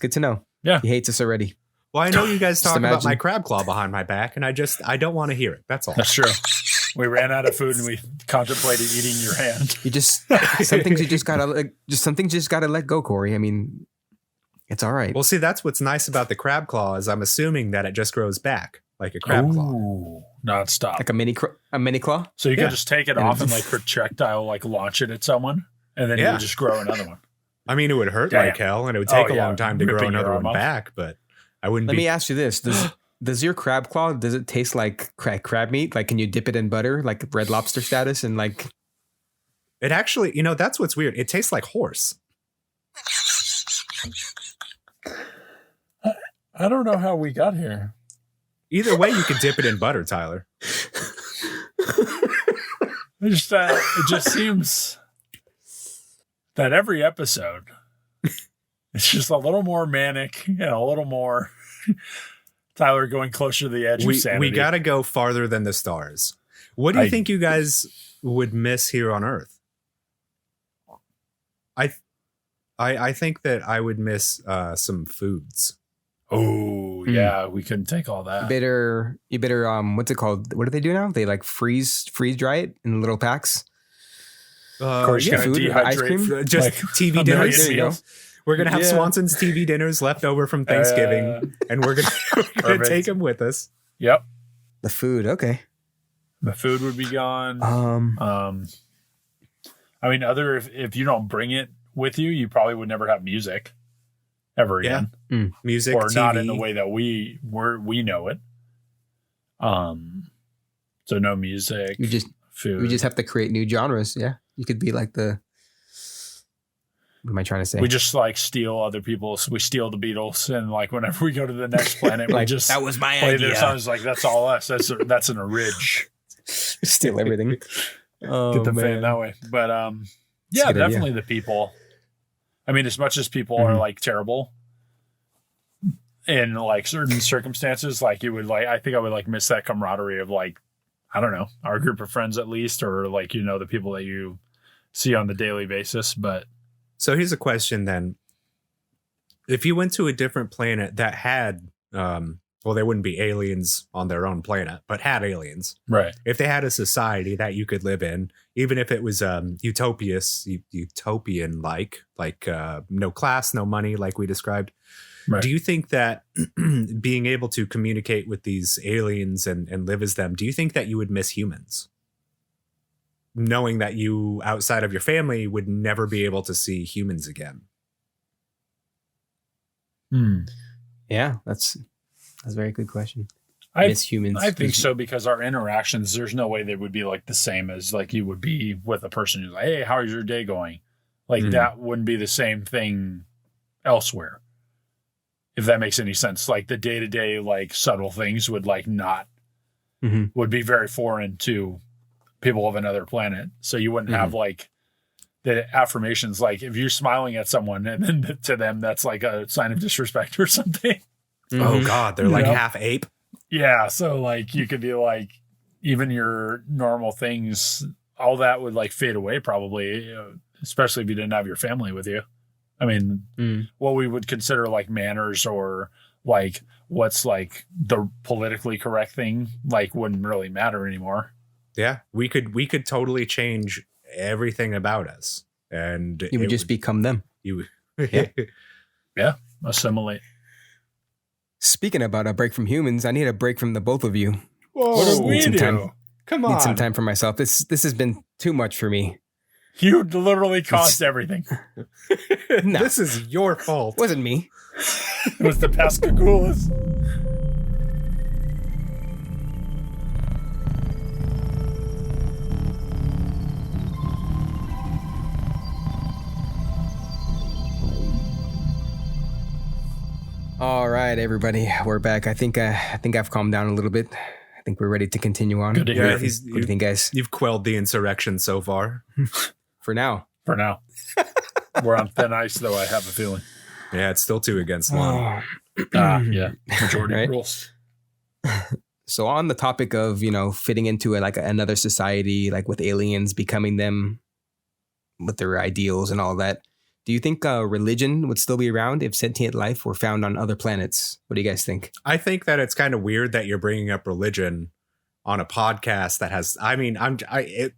good to know. Yeah. He hates us already. Well, I know you guys talk about my crab claw behind my back, and I don't want to hear it. That's all. That's true. We ran out of food and we contemplated eating your hand. You just some things you just gotta let go, Corey. I mean, it's all right. Well, see, that's what's nice about the crab claw is I'm assuming that it just grows back like a crab claw, nonstop, like a mini claw. So you can just take it off and like projectile, like launch it at someone, and then you would just grow another one. I mean, it would hurt like hell, and it would take a long time to grow another one back, but I wouldn't. Let me ask you this: Does your crab claw, does it taste like crab meat? Like, can you dip it in butter, like Red Lobster status? And like, it actually, you know, that's what's weird. It tastes like horse. I don't know how we got here. Either way, you could dip it in butter, Tyler. It just seems that every episode, it's just a little more manic and a little more Tyler going closer to the edge of sanity. We got to go farther than the stars. What do you think you guys would miss here on Earth? I think that I would miss some foods. Oh yeah, we couldn't take all that. You better what's it called? What do they do now? They like freeze dry it in little packs. Of course, yeah, food, food, ice cream, just like TV dinners. There you go. We're gonna have Swanson's TV dinners left over from Thanksgiving, and we're gonna take them with us. Yep, the food. Okay, the food would be gone. I mean, if you don't bring it with you, you probably would never have music ever again. Music, or TV. not in the way that we know it. So no music. Food. We just have to create new genres. Yeah, you could be like the. What am I trying to say? We just like steal other people's. We steal the Beatles, and like whenever we go to the next planet, like, we just that was my play idea. their songs. Like that's all us. That's an orig. Steal everything. Get the fame that way. But yeah, definitely the people. I mean, as much as people are like terrible in like certain circumstances, like you would like, I think I would like miss that camaraderie of like, I don't know, our group of friends at least, or like, you know, the people that you see on the daily basis. But so here's a question then. If you went to a different planet that had, well, there wouldn't be aliens on their own planet, but had aliens. right. If they had a society that you could live in, even if it was utopian like no class, no money, like we described. Right. Do you think that being able to communicate with these aliens and live as them, do you think that you would miss humans? Knowing that you, outside of your family, would never be able to see humans again? Yeah, that's a very good question. Miss humans. I think so, because our interactions, there's no way they would be like the same as like you would be with a person who's like, hey, how's your day going? Like that wouldn't be the same thing elsewhere. If that makes any sense. Like the day-to-day, like subtle things would like not, would be very foreign to people of another planet. So you wouldn't have like the affirmations, like if you're smiling at someone and then to them, that's like a sign of disrespect or something. Oh God, they're like half ape. Yeah. So like you could be like, even your normal things, all that would like fade away probably, especially if you didn't have your family with you. I mean, what we would consider like manners or like what's like the politically correct thing, like wouldn't really matter anymore. Yeah, we could totally change everything about us, and you would just become them. You, yeah, assimilate. Speaking about a break from humans, I need a break from the both of you. Whoa, what do we do? Come on, need some time for myself. This has been too much for me. You literally caused everything. No. This is your fault. Wasn't me. It was the Pascagoula's. All right, everybody, we're back. I think I've calmed down a little bit. I think we're ready to continue on. Good to hear. What do you think, guys? You've quelled the insurrection so far. For now. For now. We're on thin ice, though, I have a feeling. Yeah, it's still 2 against 1. Yeah. Majority Right? rules. So on the topic of, fitting into another society, like with aliens, becoming them with their ideals and all that, do you think religion would still be around if sentient life were found on other planets? What do you guys think? I think that it's kind of weird that you're bringing up religion on a podcast that has. I mean,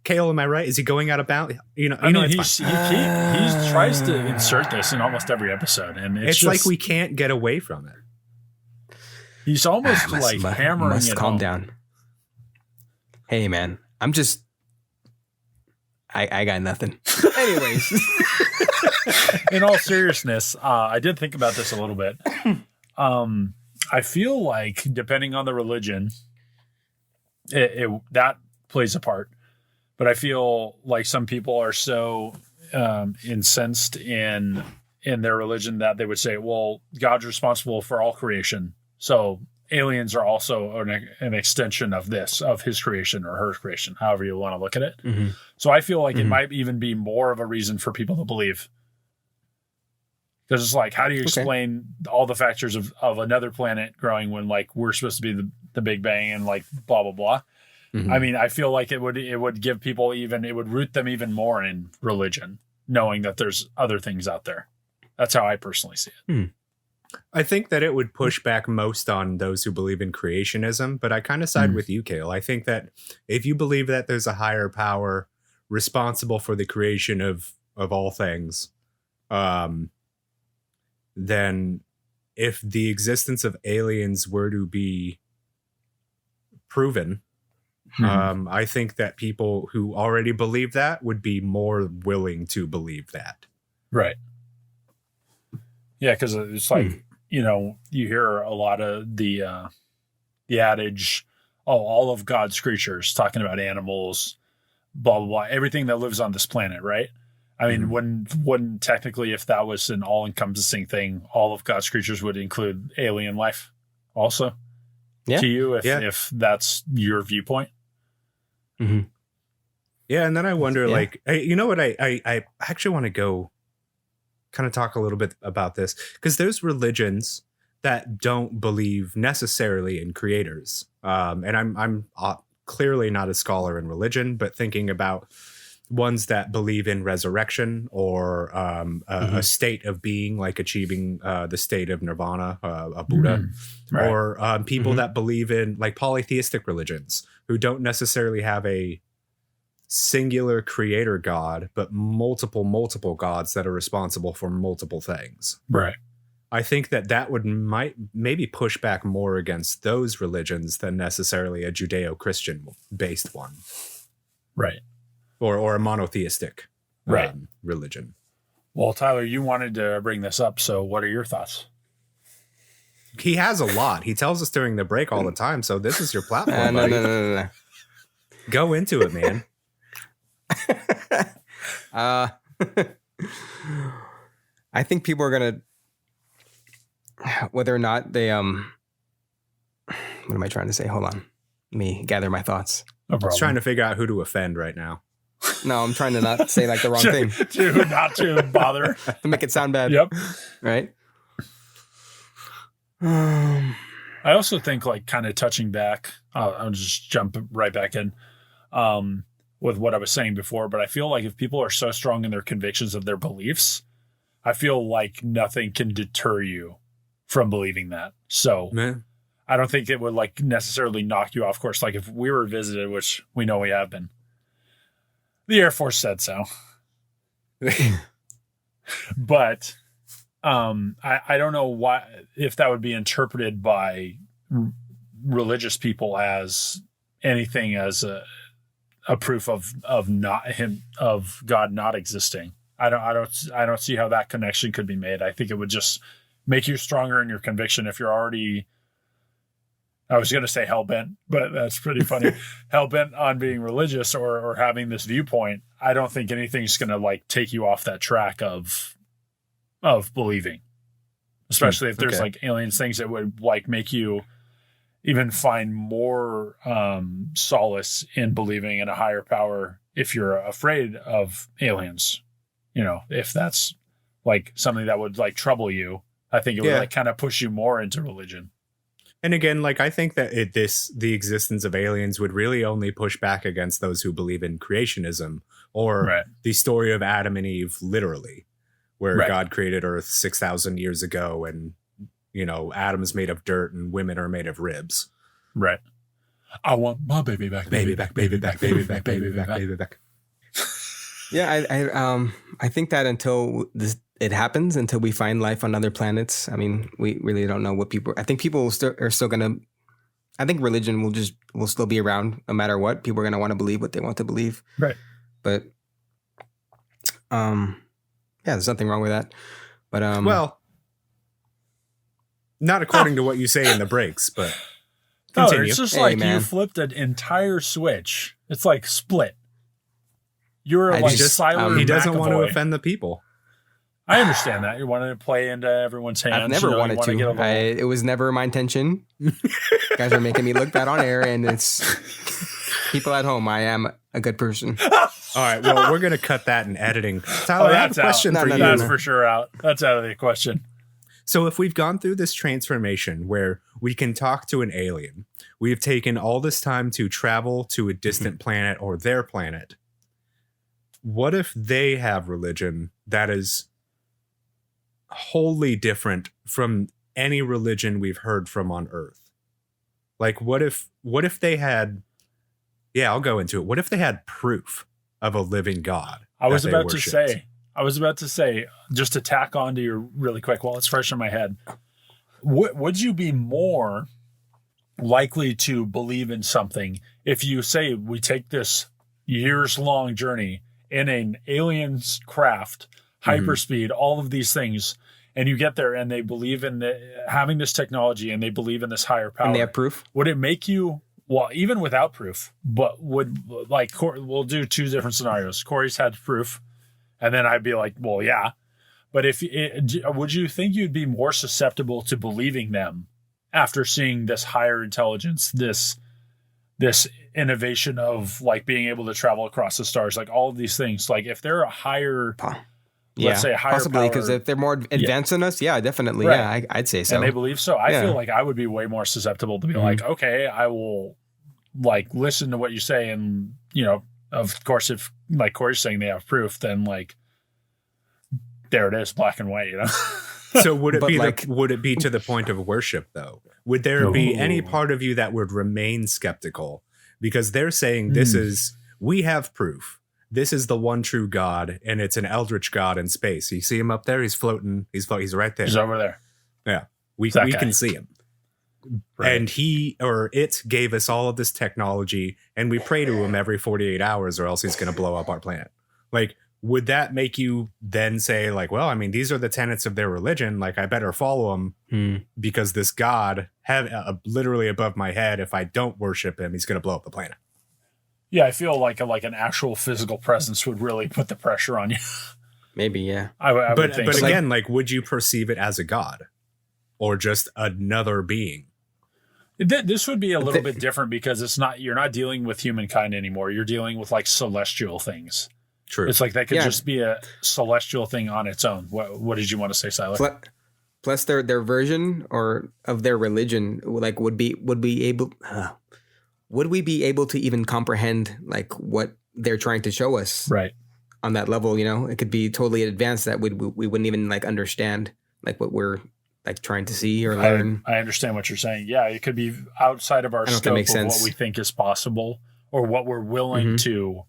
Cale, am I right? Is he going out about? He tries to insert this in almost every episode, and it's just, like we can't get away from it. He's almost hammering must it calm home. down. Hey, man, I'm just. I got nothing. Anyways. In all seriousness, I did think about this a little bit. I feel like depending on the religion, that plays a part. But I feel like some people are so incensed in their religion that they would say, well, God's responsible for all creation. So aliens are also an extension of his creation or her creation, however you want to look at it. Mm-hmm. So I feel like it might even be more of a reason for people to believe. Because it's like, how do you explain all the factors of another planet growing when like we're supposed to be the Big Bang and like blah, blah, blah. Mm-hmm. I mean, I feel like it would give people it would root them even more in religion, knowing that there's other things out there. That's how I personally see it. I think that it would push back most on those who believe in creationism, but I kind of side with you, Cale. I think that if you believe that there's a higher power responsible for the creation of all things, then if the existence of aliens were to be proven, I think that people who already believe that would be more willing to believe that. Right. Yeah, because it's like, you hear a lot of the adage, all of God's creatures, talking about animals, blah, blah, blah, everything that lives on this planet, right? I mean, when technically, if that was an all-encompassing thing, all of God's creatures would include alien life also? Yeah. To you, if that's your viewpoint? Mm-hmm. Yeah, and then I wonder, you know what? I actually want to go kind of talk a little bit about this, because there's religions that don't believe necessarily in creators. And I'm clearly not a scholar in religion, but thinking about ones that believe in resurrection or a state of being, like achieving the state of nirvana, a Buddha, Right. or people that believe in like polytheistic religions who don't necessarily have a singular creator god, but multiple gods that are responsible for multiple things. Right. I think that would maybe push back more against those religions than necessarily a Judeo-Christian based one. Right. Or a monotheistic religion. Well, Tyler, you wanted to bring this up, so what are your thoughts? He has a lot. He tells us during the break all the time, so this is your platform, buddy. No. Go into it, man. I think people are gonna, whether or not they what am I trying to say? Hold on, let me gather my thoughts. No I problem. was trying to figure out who to offend right now. No, I'm trying to not say like the wrong thing Not to bother. to make it sound bad. Yep. Right. I also think, like, kind of touching back, I'll just jump right back in with what I was saying before, but I feel like if people are so strong in their convictions of their beliefs, I feel like nothing can deter you from believing that. So Man. I don't think it would like necessarily knock you off course. Like if we were visited, which we know we have been, the Air Force said so. But I don't know why, if that would be interpreted by religious people as anything as a proof of God not existing. I don't see how that connection could be made. I think it would just make you stronger in your conviction if you're already, I was going to say hell-bent, but that's pretty funny. Hell-bent on being religious or having this viewpoint. I don't think anything's going to like take you off that track of believing, especially if there's like alien things that would like make you even find more solace in believing in a higher power if you're afraid of aliens. You know, if that's like something that would like trouble you, I think it would like kind of push you more into religion. And again, like I think that the existence of aliens would really only push back against those who believe in creationism or the story of Adam and Eve, literally, where God created Earth 6,000 years ago, and you know Adam's made of dirt and women are made of ribs. Right. I want my baby back, baby back, baby back, baby back, baby back, baby back. Yeah, I think that until it happens, until we find life on other planets, I mean, we really don't know what people. I think people are still gonna. I think religion will still be around no matter what. People are gonna want to believe what they want to believe. Right. But, yeah, there's nothing wrong with that. But well, not according to what you say in the breaks, but continue. It's just like you flipped an entire switch. It's like split. You're like silent. He doesn't want to offend the people. I understand that. You wanted to play into everyone's hands. I've never wanted to. It was never my intention. You guys are making me look bad on air, and it's people at home. I am a good person. All right. Well, we're going to cut that in editing. Tyler, I have a question for you. That's for sure out. That's out of the question. So if we've gone through this transformation where we can talk to an alien, we've taken all this time to travel to a distant planet or their planet. What if they have religion that is wholly different from any religion we've heard from on Earth. Like, what if they had, I'll go into it. What if they had proof of a living God? I was about to say, just to tack on to your really quick while it's fresh in my head, would you be more likely to believe in something if you say we take this years-long journey in an alien's craft, hyperspeed, all of these things, and you get there and they believe in having this technology and they believe in this higher power? And they have proof? Would it make you, well, even without proof, but we'll do two different scenarios. Corey's had proof, and then I'd be like, well, yeah. But would you think you'd be more susceptible to believing them after seeing this higher intelligence, this innovation of like being able to travel across the stars, like all of these things? Like if they're a higher, let's say a higher possibly, because if they're more advanced than us, definitely, right. I'd say so. And they believe so. I feel like I would be way more susceptible to be like, okay, I will like listen to what you say, and of course, if like Corey's saying they have proof, then like there it is, black and white, So would it be to the point of worship though? Would there be any part of you that would remain skeptical? Because they're saying we have proof. This is the one true God, and it's an eldritch God in space. You see him up there? He's floating. He's right there. He's over there. Yeah. We can see him. Right. And it gave us all of this technology, and we pray to him every 48 hours or else he's going to blow up our planet. Like, would that make you then say, like, well, I mean, these are the tenets of their religion. Like, I better follow him because this God literally above my head, if I don't worship him, he's going to blow up the planet. Yeah, I feel like an actual physical presence would really put the pressure on you. Maybe, yeah. I would think but so. again, like, would you perceive it as a God or just another being? This would be a little bit different because you're not dealing with humankind anymore. You're dealing with like celestial things. True. It's like that could just be a celestial thing on its own. What did you want to say, Siler? Plus their version or of their religion, like would we be able to even comprehend like what they're trying to show us? Right. On that level, it could be totally advanced that we wouldn't even like understand like what we're like trying to see or learn. I understand what you're saying. Yeah, it could be outside of our scope of what we think is possible or what we're willing to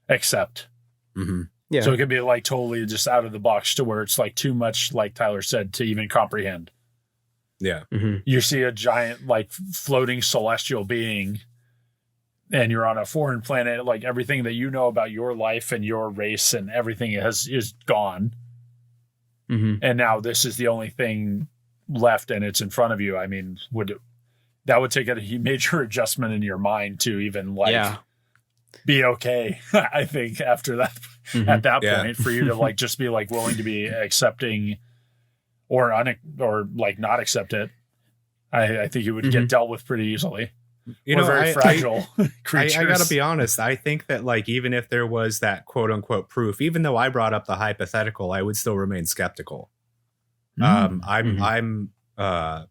accept. Mm-hmm. Yeah. So it could be like totally just out of the box to where it's like too much, like Tyler said, to even comprehend. Yeah. Mm-hmm. You see a giant like floating celestial being and you're on a foreign planet, like everything that you know about your life and your race and everything is gone. Mm-hmm. And now this is the only thing left and it's in front of you. I mean, that would take a major adjustment in your mind to even like be okay. I think after that, at that point, for you to like just be like willing to be accepting or like not accept it, I think it would get dealt with pretty easily. We're very fragile creatures. I gotta be honest. I think that like even if there was that quote unquote proof, even though I brought up the hypothetical, I would still remain skeptical. I'm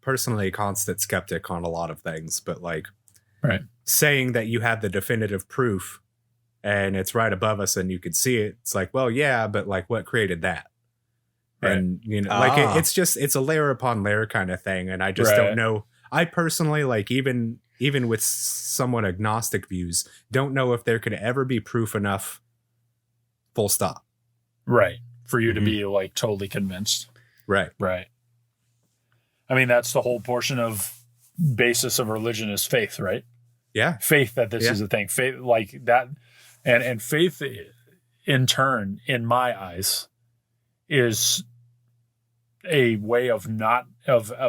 personally a constant skeptic on a lot of things, but like saying that you have the definitive proof and it's right above us and you could see it, it's like, well, yeah, but like what created that? Right. And like it's a layer upon layer kind of thing, and I just don't know. I personally like even with somewhat agnostic views, don't know if there could ever be proof enough, full stop. Right. For you to be like totally convinced. Right. Right. I mean, that's the whole portion of basis of religion is faith, right? Yeah. Faith that this is a thing. Faith like that. And faith in turn, in my eyes, is a way of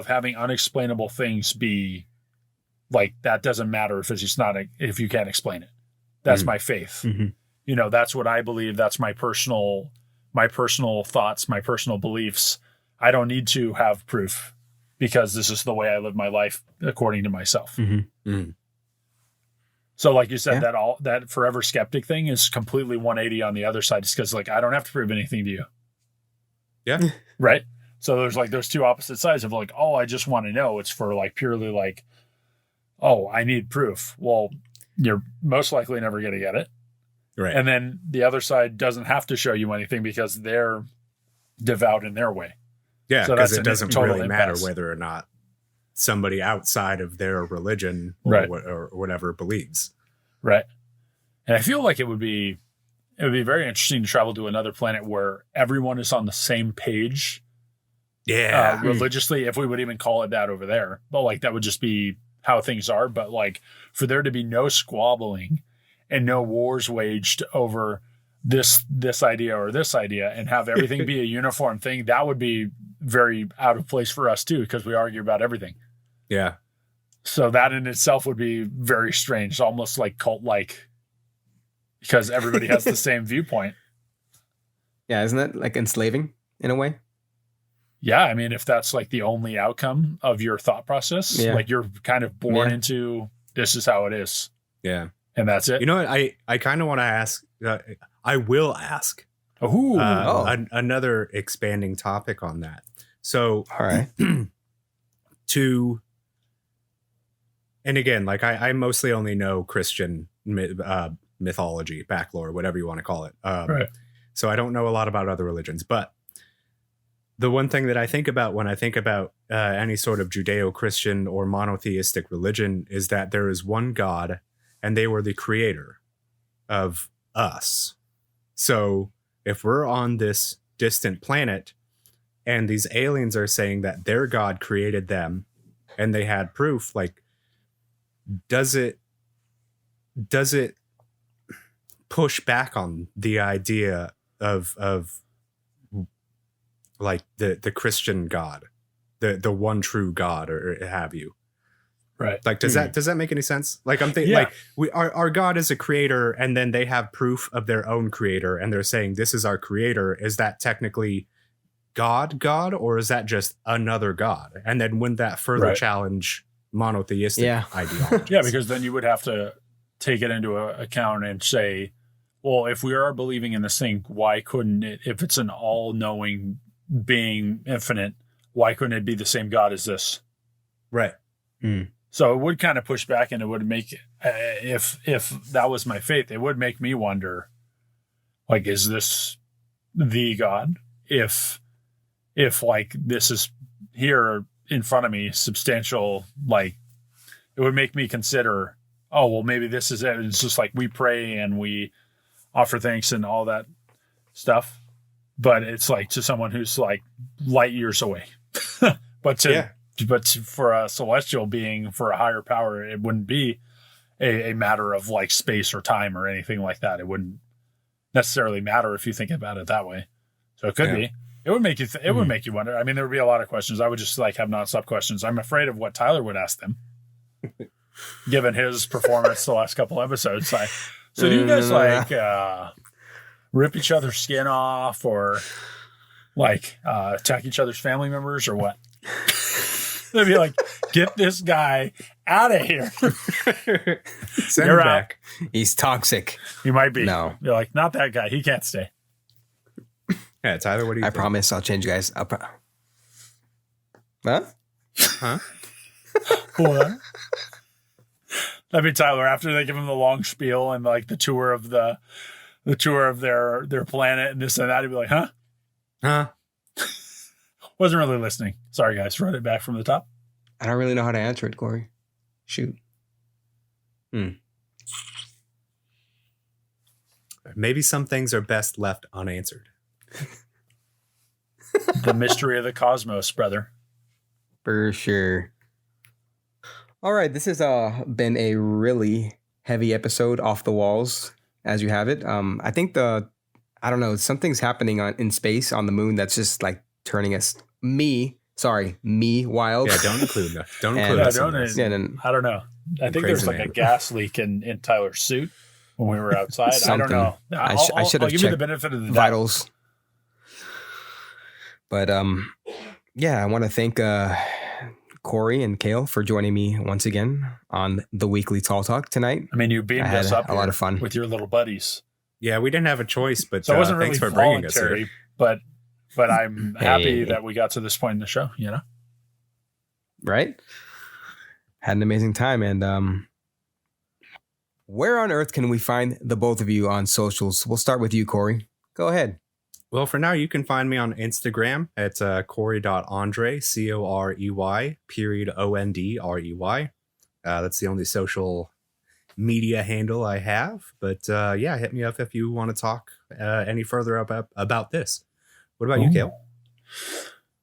having unexplainable things be like, that doesn't matter if it's just not if you can't explain it. That's my faith. That's what I believe. That's my personal thoughts, my personal beliefs. I don't need to have proof because this is the way I live my life according to myself. So like you said, that forever skeptic thing is completely 180 on the other side. It's because like, I don't have to prove anything to you. Yeah. Right. So there's like those two opposite sides of like, oh, I just want to know. It's for like purely like, oh, I need proof. Well, you're most likely never going to get it. Right. And then the other side doesn't have to show you anything because they're devout in their way. Yeah, So because that's it doesn't total really matter impasse. whether or not somebody outside of their religion Right. or whatever believes. Right. And I feel like it would be very interesting to travel to another planet where everyone is on the same page Yeah. religiously, if we would even call it that over there. But like that would just be how things are. But like for there to be no squabbling and no wars waged over this idea or this idea and have everything be a uniform thing, that would be very out of place for us too, because we argue about everything. Yeah. So that in itself would be very strange, almost like cult-like, because everybody has the same viewpoint. Yeah, isn't that like enslaving in a way? Yeah, I mean, if that's like the only outcome of your thought process, like you're kind of born into this is how it is. Yeah. And that's it. You know what? I kind of want to ask, I will ask another expanding topic on that. So, all right. And again, like I mostly only know Christian mythology, backlore, whatever you want to call it. Right. So I don't know a lot about other religions, but the one thing that I think about when I think about any sort of Judeo-Christian or monotheistic religion is that there is one God and they were the creator of us. So if we're on this distant planet and these aliens are saying that their God created them and they had proof, like, does it push back on the idea of like the Christian God, the one true God, or have you? Right. Like, does that make any sense? Like, I'm thinking, like, our God is a creator, and then they have proof of their own creator, and they're saying this is our creator. Is that technically God, or is that just another God? And then wouldn't that further challenge monotheistic ideologies? Yeah, because then you would have to take it into account and say, well, if we are believing in this thing, why couldn't it, if it's an all-knowing being, infinite, why couldn't it be the same God as this? Right. So it would kind of push back, and it would make, if that was my faith, it would make me wonder, like, is this the God? If like this is here in front of me, substantial, like, it would make me consider, oh, well, maybe this is it. It's just like we pray and we offer thanks and all that stuff, but it's like to someone who's like light years away. But for a celestial being, for a higher power, it wouldn't be a matter of like space or time or anything like that. It wouldn't necessarily matter if you think about it that way. So it could be. It would make you. It would make you wonder. I mean, there would be a lot of questions. I would just like have nonstop questions. I'm afraid of what Tyler would ask them, given his performance the last couple episodes. So do you guys like rip each other's skin off, or like attack each other's family members, or what? They'd be like, get this guy out of here. Send him back. He's toxic. He might be. No. You're like, not that guy. He can't stay. Yeah, Tyler, what do you think? I promise I'll change, guys. Huh? What? That'd be Tyler after they give him the long spiel and like the tour of their planet and this and that. He'd be like, huh? Wasn't really listening. Sorry, guys. Run it back from the top. I don't really know how to answer it, Corey. Shoot. Maybe some things are best left unanswered. The mystery of the cosmos, brother. For sure. All right. This has been a really heavy episode, off the walls, as you have it. I think something's happening in space on the moon that's just like turning me wild. Yeah, don't include that. Don't I don't know. I think there's like a gas leak in Tyler's suit when we were outside. I don't know. I should I'll have give checked you the benefit of the doubt. vitals. But I want to thank Corey and Cale for joining me once again on the weekly Tall Talk tonight. I mean, you beamed us up a lot of fun with your little buddies. Yeah, we didn't have a choice, but so it wasn't thanks really for bringing us here. But I'm happy that we got to this point in the show, you know? Right? Had an amazing time. And where on earth can we find the both of you on socials? We'll start with you, Corey. Go ahead. Well, for now, you can find me on Instagram at Corey.Andre, Corey.Ondrey. That's the only social media handle I have. But yeah, hit me up if you want to talk any further about this. What about you, Cale?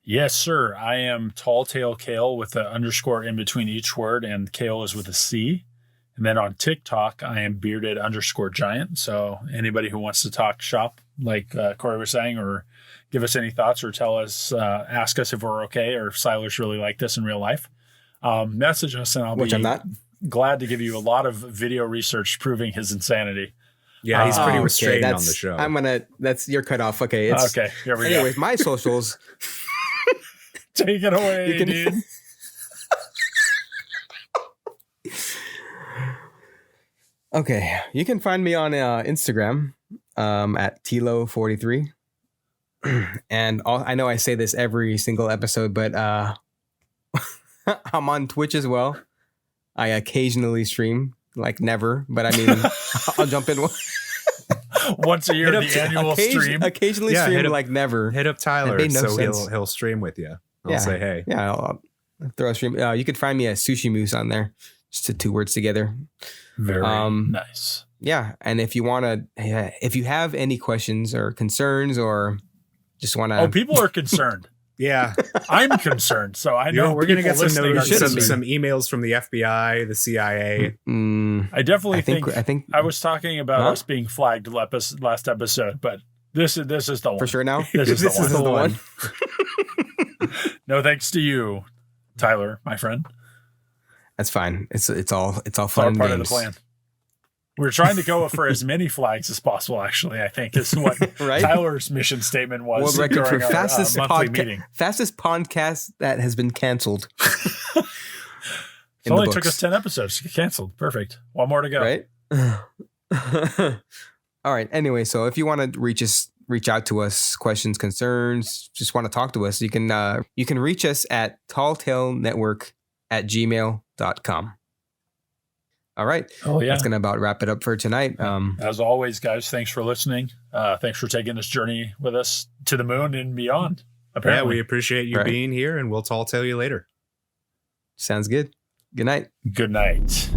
Yes, sir. I am Tall Tale Cale with an underscore in between each word, and Cale is with a C. And then on TikTok, I am bearded_giant. So anybody who wants to talk shop, like Corey was saying, or give us any thoughts or tell us, ask us if we're okay or if Siler's really like this in real life, message us and I'm not. Glad to give you a lot of video research proving his insanity. Yeah, he's pretty restrained on the that's- show. That's your cutoff. Okay. Okay, here we Anyways, my socials. go. Take it away, You can- dude. Okay, you can find me on Instagram at Tilo43. And I know I say this every single episode, but I'm on Twitch as well. I occasionally stream, like never, but I mean, I'll jump in Once a year, the annual stream. Occasionally Yeah, stream hit up- like never. Hit up Tyler It made no so sense. he'll stream with you. I'll Yeah. say hey. Yeah, I'll throw a stream. You can find me at Sushi Moose on there. Just the two words together. Very Um, nice. Yeah, and if you want to, if you have any questions or concerns or just want to, Oh, people are concerned. Yeah, I'm concerned. So I know we're gonna people get some listening are shouldn't concerned. some emails from the FBI, the CIA. I definitely I think I was talking about us being flagged last episode, but this is the one. for sure now. This is This the is one. the one. No thanks to you, Tyler, my friend. That's fine. It's all It's all fun and part of the games. plan. We're trying to go for as many flags as possible. Actually, I think is what Right? Tyler's mission statement was. World record for during our, fastest monthly meeting. fastest podcast that has been canceled. It in only the took books. us 10 episodes to get canceled. Perfect. One more to go. Right? All right. Anyway, so if you want to reach out to us, questions, concerns, just want to talk to us, you can reach us at talltailnetwork@gmail.com. All right. Oh yeah. That's going to about wrap it up for tonight. As always, guys, thanks for listening. Thanks for taking this journey with us to the moon and beyond. Yeah, Apparently. we appreciate you Right. being here, and we'll tell you later. Sounds good. Good night. Good night.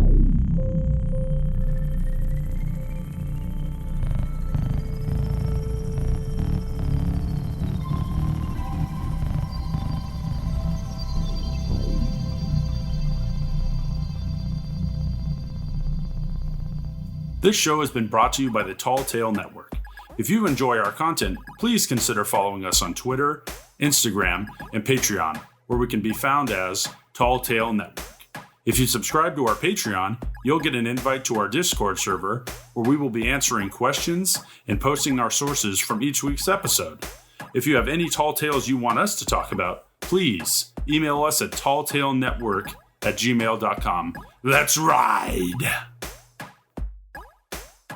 This show has been brought to you by the Tall Tale Network. If you enjoy our content, please consider following us on Twitter, Instagram, and Patreon, where we can be found as Tall Tale Network. If you subscribe to our Patreon, you'll get an invite to our Discord server, where we will be answering questions and posting our sources from each week's episode. If you have any tall tales you want us to talk about, please email us at talltalenetwork@gmail.com. Let's ride!